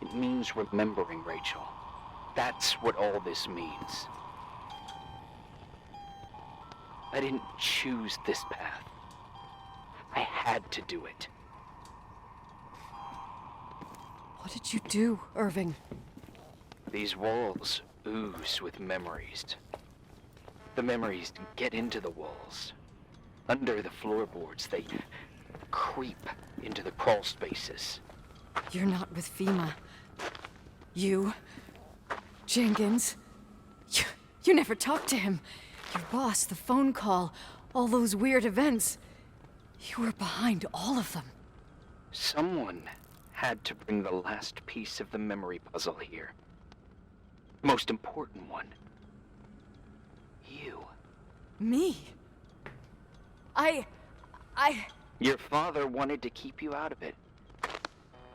It means remembering, Rachel. That's what all this means. I didn't choose this path. I had to do it. What did you do, Irving? These walls ooze with memories. The memories get into the walls. Under the floorboards, they creep into the crawl spaces. You're not with FEMA. You... Jenkins... You never talked to him. Your boss, the phone call, all those weird events. You were behind all of them. Someone had to bring the last piece of the memory puzzle here. Most important one. You. Me? Your father wanted to keep you out of it.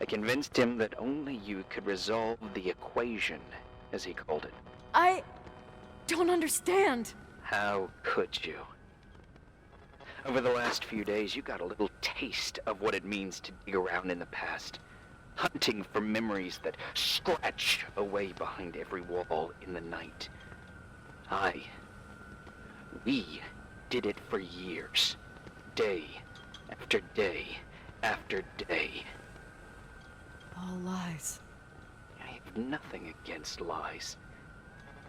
I convinced him that only you could resolve the equation, as he called it. I don't understand. How could you? Over the last few days, you got a little taste of what it means to dig around in the past, hunting for memories that scratch away behind every wall in the night. We did it for years, day after day after day. All lies. I have nothing against lies.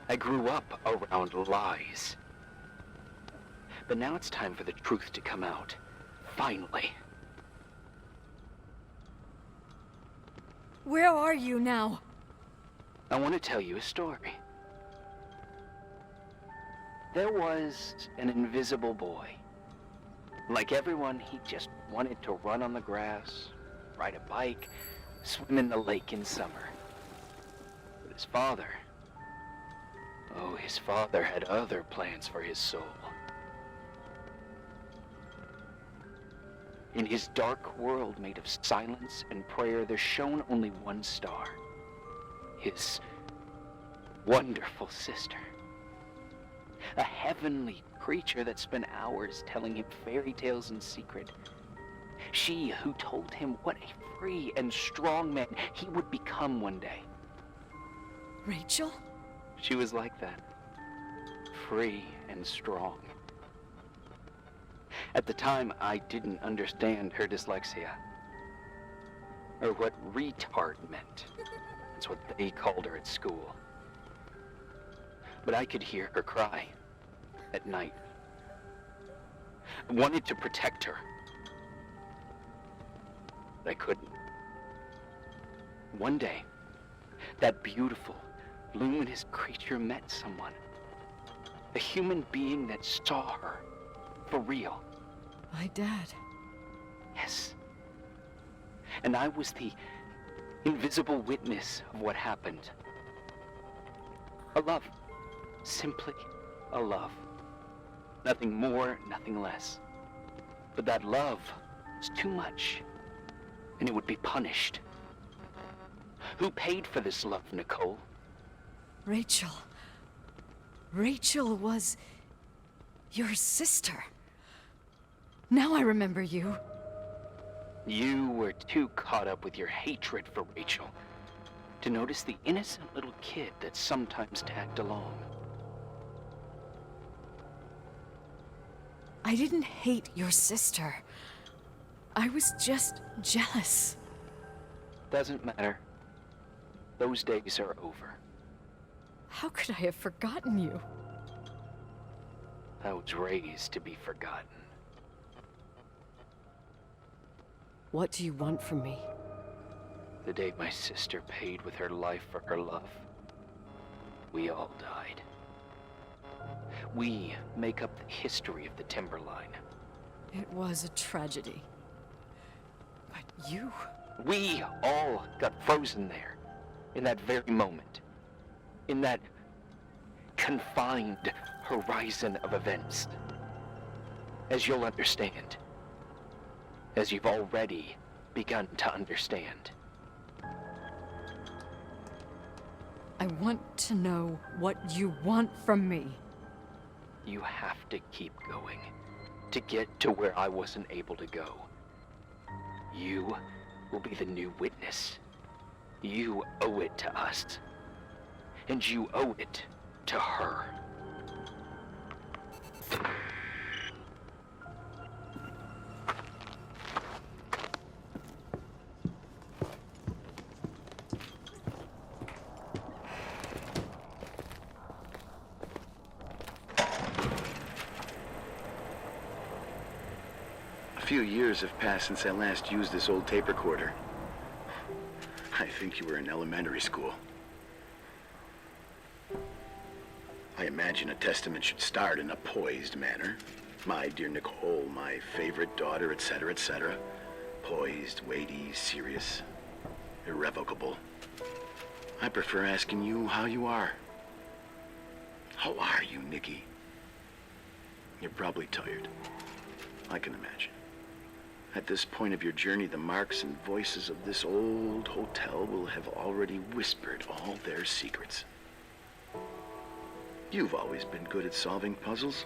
I grew up around lies. But now it's time for the truth to come out. Finally. Where are you now? I want to tell you a story. There was an invisible boy. Like everyone, he just wanted to run on the grass, ride a bike, swim in the lake in summer. But his father had other plans for his soul. In his dark world made of silence and prayer, there shone only one star. His wonderful sister. A heavenly creature that spent hours telling him fairy tales in secret. She who told him what a free and strong man he would become one day. Rachel? She was like that. Free and strong. At the time, I didn't understand her dyslexia. Or what retard meant. That's what they called her at school. But I could hear her cry at night. I wanted to protect her. But I couldn't. One day, that beautiful, luminous creature met someone. A human being that saw her for real. My dad. Yes. And I was the invisible witness of what happened. A love. Simply a love. Nothing more, nothing less. But that love was too much, and it would be punished. Who paid for this love, Nicole? Rachel. Rachel was your sister. Now I remember you. You were too caught up with your hatred for Rachel to notice the innocent little kid that sometimes tagged along. I didn't hate your sister. I was just jealous. Doesn't matter. Those days are over. How could I have forgotten you? I was raised to be forgotten. What do you want from me? The day my sister paid with her life for her love, we all died. We make up the history of the Timberline. It was a tragedy. But you... We all got frozen there, in that very moment. In that confined horizon of events. As you'll understand. As you've already begun to understand. I want to know what you want from me. You have to keep going to get to where I wasn't able to go. You will be the new witness. You owe it to us. And you owe it to her. A few years have passed since I last used this old tape recorder. I think you were in elementary school. I imagine a testament should start in a poised manner. My dear Nicole, my favorite daughter, etc., etc. Poised, weighty, serious, irrevocable. I prefer asking you how you are. How are you, Nikki? You're probably tired. I can imagine. At this point of your journey, the marks and voices of this old hotel will have already whispered all their secrets. You've always been good at solving puzzles.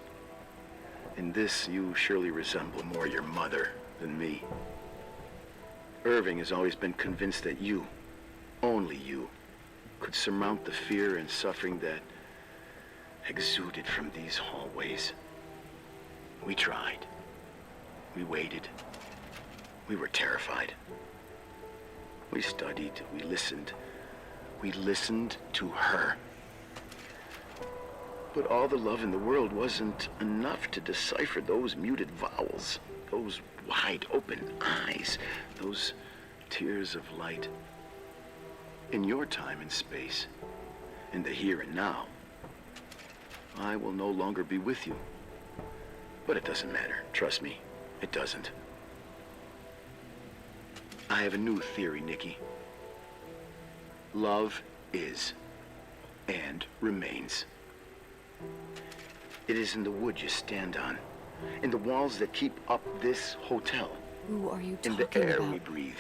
In this, you surely resemble more your mother than me. Irving has always been convinced that you, only you, could surmount the fear and suffering that exuded from these hallways. We tried. We waited. We were terrified. We studied. We listened. We listened to her. But all the love in the world wasn't enough to decipher those muted vowels, those wide open eyes, those tears of light. In your time and space, in the here and now, I will no longer be with you. But it doesn't matter. Trust me, it doesn't. I have a new theory, Nikki. Love is and remains. It is in the wood you stand on, in the walls that keep up this hotel, Who are you in talking the air about? we breathe.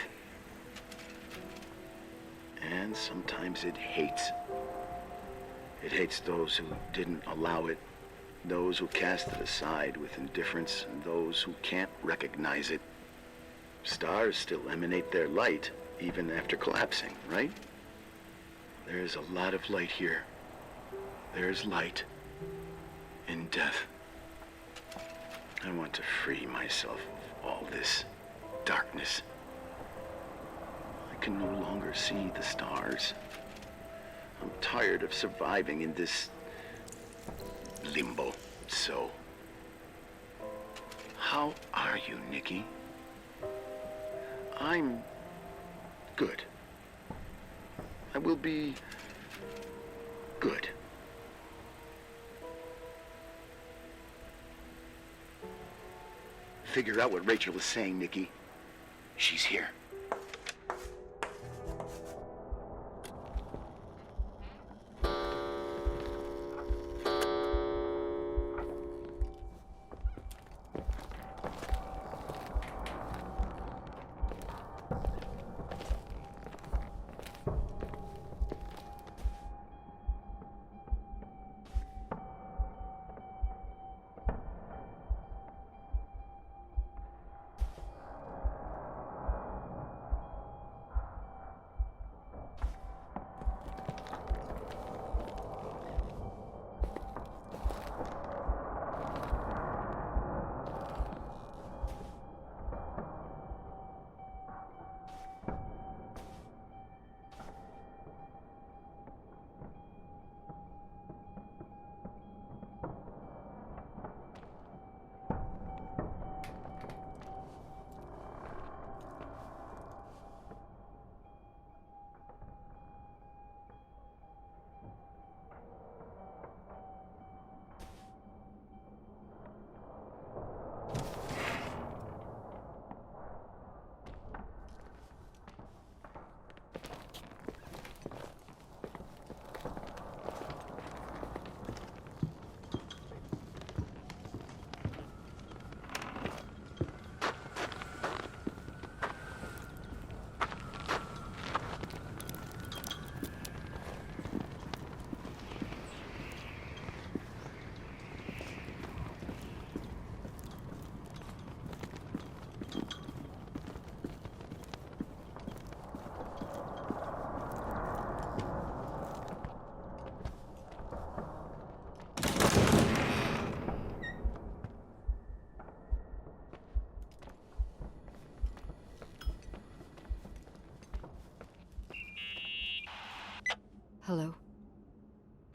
And sometimes it hates. It hates those who didn't allow it, those who cast it aside with indifference, and those who can't recognize it. Stars still emanate their light, even after collapsing, right? There is a lot of light here. There is light in death. I want to free myself of all this darkness. I can no longer see the stars. I'm tired of surviving in this limbo. So, how are you, Nikki? I'm good. I will be good. Figure out what Rachel is saying, Nikki. She's here.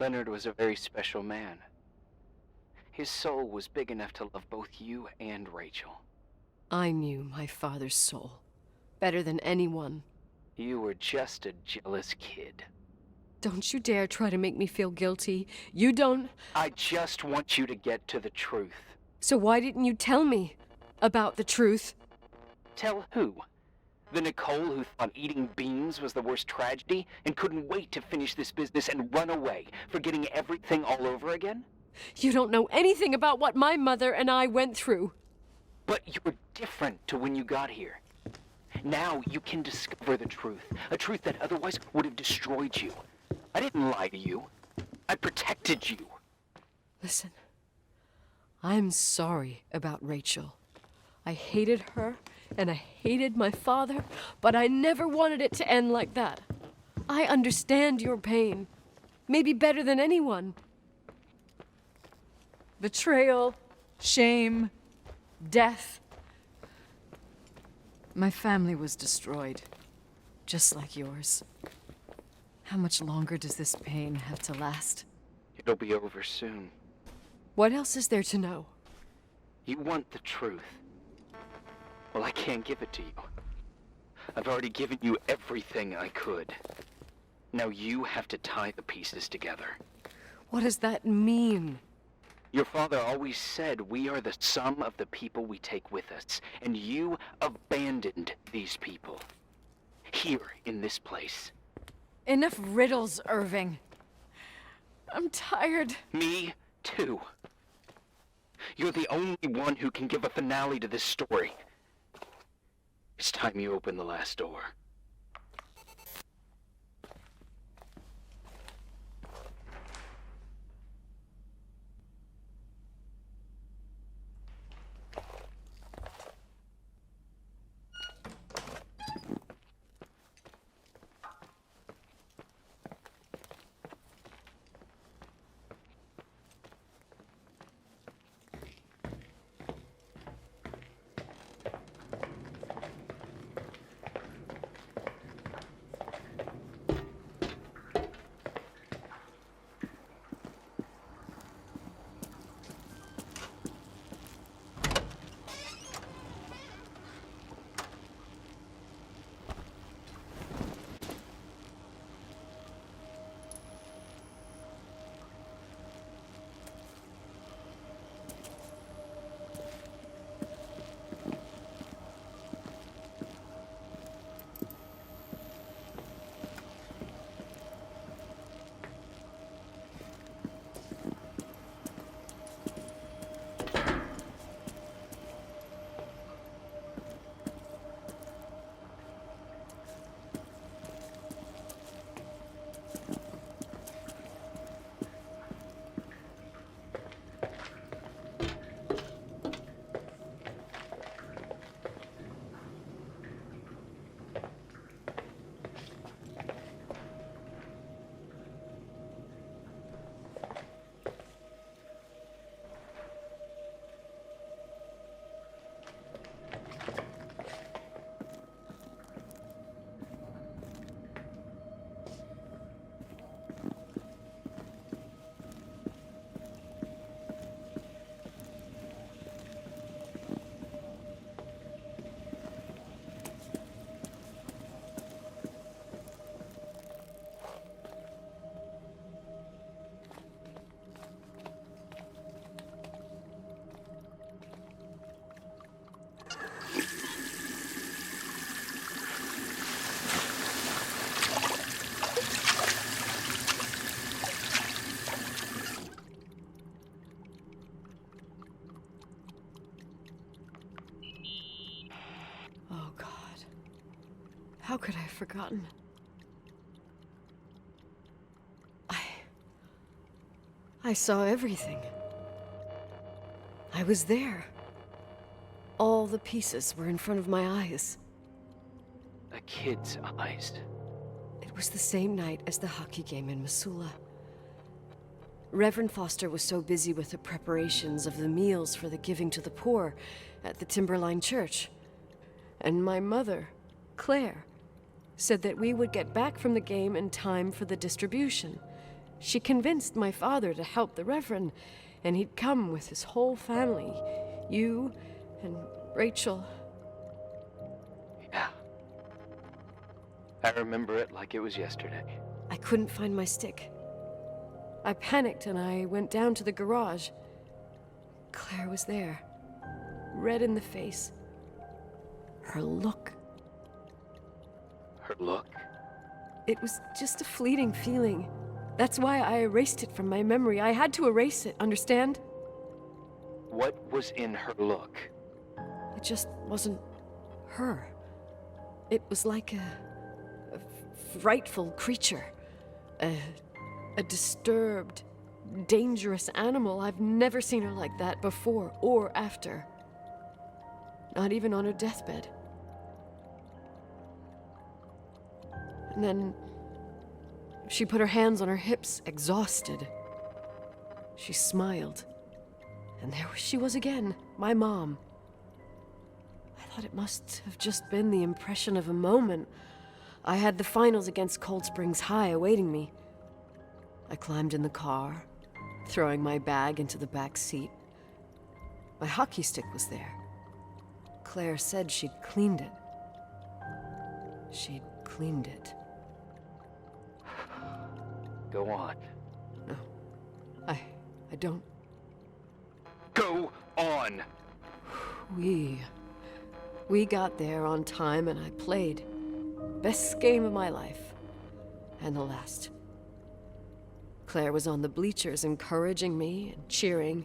Leonard was a very special man. His soul was big enough to love both you and Rachel. I knew my father's soul better than anyone. You were just a jealous kid. Don't you dare try to make me feel guilty. You don't... I just want you to get to the truth. So why didn't you tell me about the truth? Tell who? The Nicole who thought eating beans was the worst tragedy and couldn't wait to finish this business and run away, forgetting everything all over again? You don't know anything about what my mother and I went through. But you're different to when you got here. Now you can discover the truth, a truth that otherwise would have destroyed you. I didn't lie to you. I protected you. Listen, I'm sorry about Rachel. I hated her, and I hated my father, but I never wanted it to end like that. I understand your pain, maybe better than anyone. Betrayal, shame, death. My family was destroyed, just like yours. How much longer does this pain have to last? It'll be over soon. What else is there to know? You want the truth. Well, I can't give it to you. I've already given you everything I could. Now you have to tie the pieces together. What does that mean? Your father always said we are the sum of the people we take with us, and you abandoned these people. Here, in this place. Enough riddles, Irving. I'm tired. Me, too. You're the only one who can give a finale to this story. It's time you open the last door. How could I have forgotten? I saw everything. I was there. All the pieces were in front of my eyes. A kid's eyes. It was the same night as the hockey game in Missoula. Reverend Foster was so busy with the preparations of the meals for the giving to the poor at the Timberline Church. And my mother, Claire, said that we would get back from the game in time for the distribution. She convinced my father to help the Reverend, and he'd come with his whole family. You and Rachel. Yeah. I remember it like it was yesterday. I couldn't find my stick. I panicked and I went down to the garage. Claire was there, red in the face. Her look. Her look? It was just a fleeting feeling. That's why I erased it from my memory. I had to erase it, understand? What was in her look? It just wasn't her. It was like a frightful creature. A disturbed, dangerous animal. I've never seen her like that before or after. Not even on her deathbed. And then she put her hands on her hips, exhausted. She smiled. And there she was again, my mom. I thought it must have just been the impression of a moment. I had the finals against Cold Springs High awaiting me. I climbed in the car, throwing my bag into the back seat. My hockey stick was there. Claire said she'd cleaned it. She'd cleaned it. Go on. No. I don't. Go on! We got there on time and I played. Best game of my life. And the last. Claire was on the bleachers encouraging me and cheering.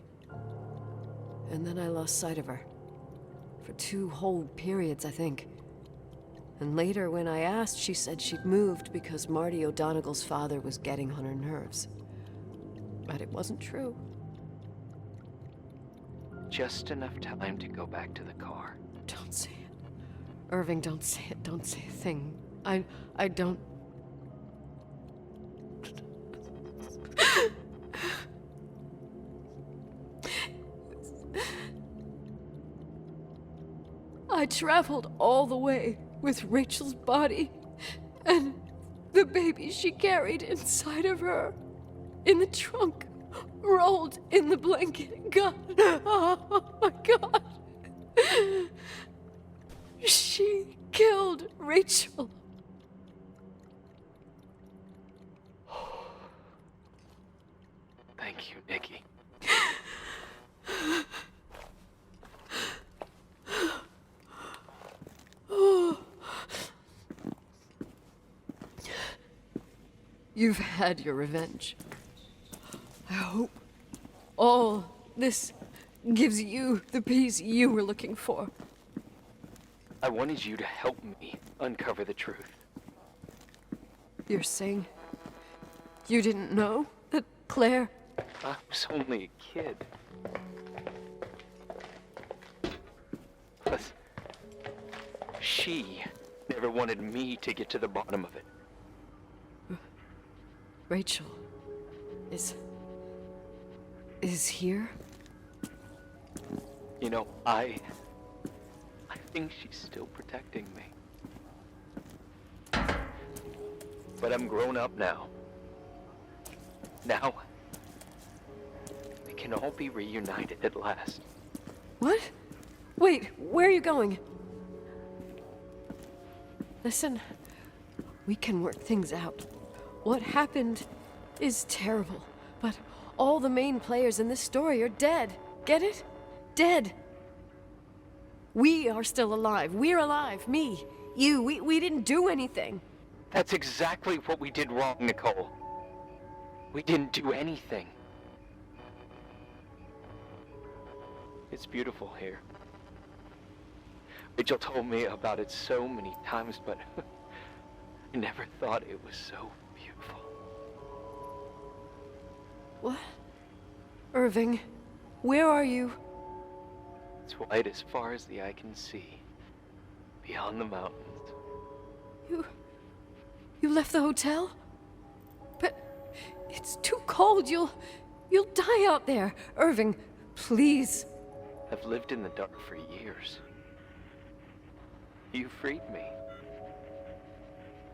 And then I lost sight of her. For 2 whole periods, I think. And later, when I asked, she said she'd moved because Marty O'Donegal's father was getting on her nerves. But it wasn't true. Just enough time to go back to the car. Don't say it. Irving, don't say it. Don't say a thing. I don't... I traveled all the way with Rachel's body and the baby she carried inside of her in the trunk, rolled in the blanket. God, oh my God. She killed Rachel. Thank you, Nikki. You've had your revenge. I hope all this gives you the peace you were looking for. I wanted you to help me uncover the truth. You're saying you didn't know that Claire... I was only a kid. Plus, she never wanted me to get to the bottom of it. Rachel is here? You know, I think she's still protecting me. But I'm grown up now. Now, we can all be reunited at last. What? Wait, where are you going? Listen, we can work things out. What happened is terrible, but all the main players in this story are dead. Get it? Dead. We are still alive. We're alive. Me, you, we didn't do anything. That's exactly what we did wrong, Nicole. We didn't do anything. It's beautiful here. Rachel told me about it so many times, but I never thought it was so beautiful. What? Irving, where are you? It's white as far as the eye can see, beyond the mountains. You left the hotel? But it's too cold. You'll die out there. Irving, please. I've lived in the dark for years. You freed me.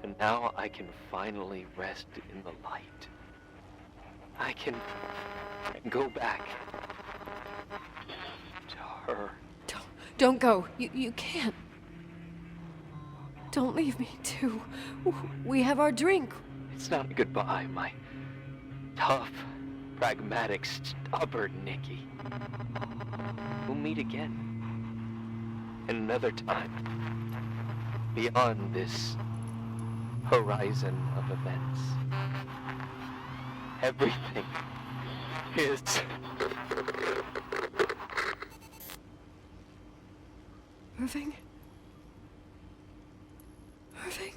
And now I can finally rest in the light. I can go back to her. Don't go. You can't. Don't leave me, too. We have our drink. It's not a goodbye, my tough, pragmatic, stubborn Nikki. We'll meet again. Another time. Beyond this horizon of events. Everything is... Irving? Irving?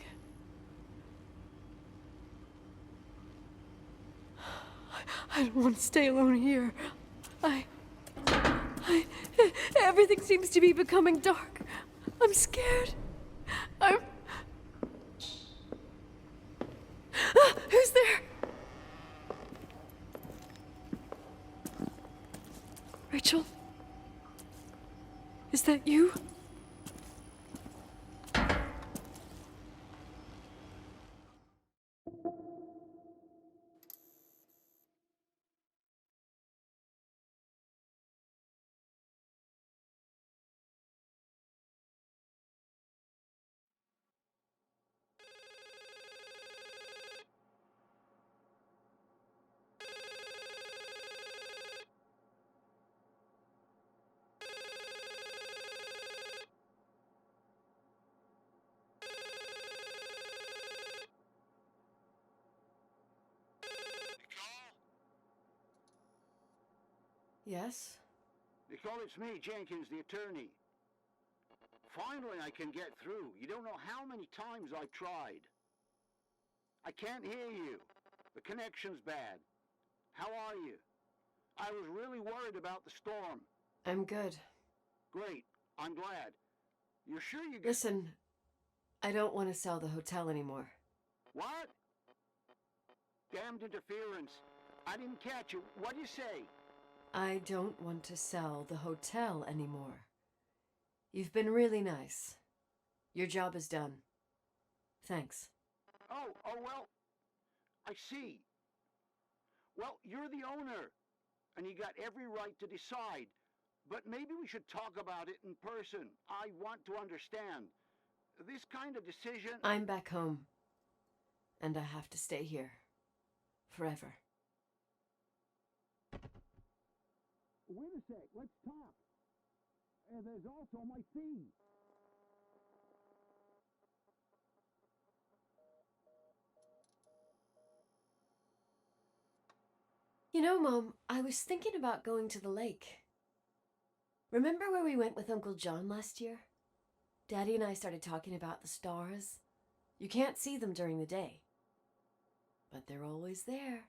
I don't want to stay alone here. Everything seems to be becoming dark. I'm scared. Who's there? Rachel? Is that you? Yes? Nicole, it's me, Jenkins, the attorney. Finally, I can get through. You don't know how many times I've tried. I can't hear you. The connection's bad. How are you? I was really worried about the storm. I'm good. Great. I'm glad. You're sure you... Listen, I don't want to sell the hotel anymore. What? Damned interference. I didn't catch you. What do you say? I don't want to sell the hotel anymore. You've been really nice. Your job is done. Thanks. Oh, well, I see. Well, you're the owner, and you got every right to decide. But maybe we should talk about it in person. I want to understand. This kind of decision... I'm back home, and I have to stay here. Forever. Wait a sec, let's talk. There's also my fee. You know, Mom, I was thinking about going to the lake. Remember where we went with Uncle John last year? Daddy and I started talking about the stars. You can't see them during the day, but they're always there.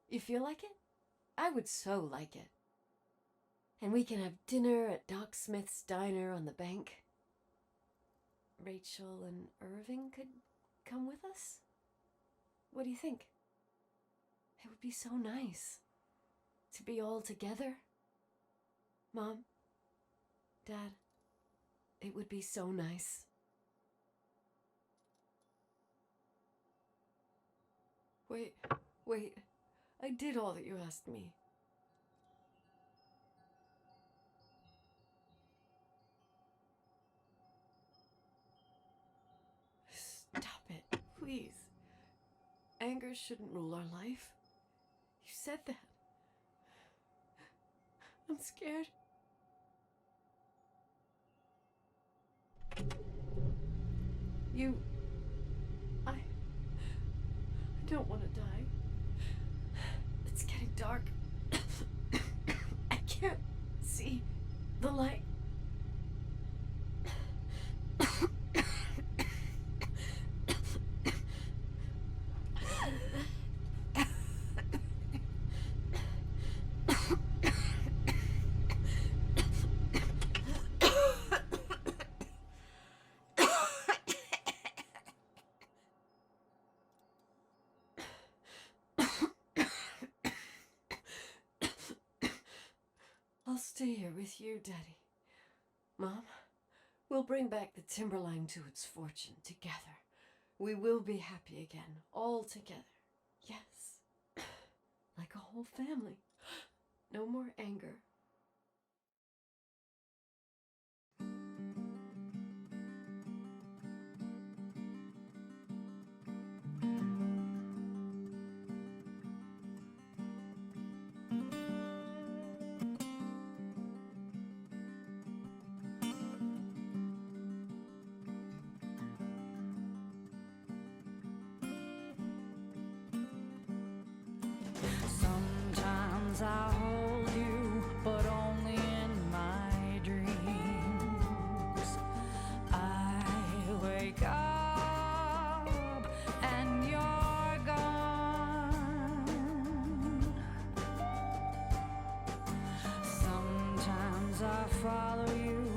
You feel like it? I would so like it. And we can have dinner at Doc Smith's diner on the bank. Rachel and Irving could come with us? What do you think? It would be so nice to be all together. Mom, Dad, it would be so nice. Wait, I did all that you asked me. Stop it, please. Anger shouldn't rule our life. You said that. I'm scared. I don't want to die. It's getting dark. I can't see the light. I'll stay here with you, Daddy. Mom, we'll bring back the Timberline to its fortune together. We will be happy again, all together. Yes. Like a whole family. No more anger. Sometimes I hold you, but only in my dreams. I wake up and you're gone. Sometimes I follow you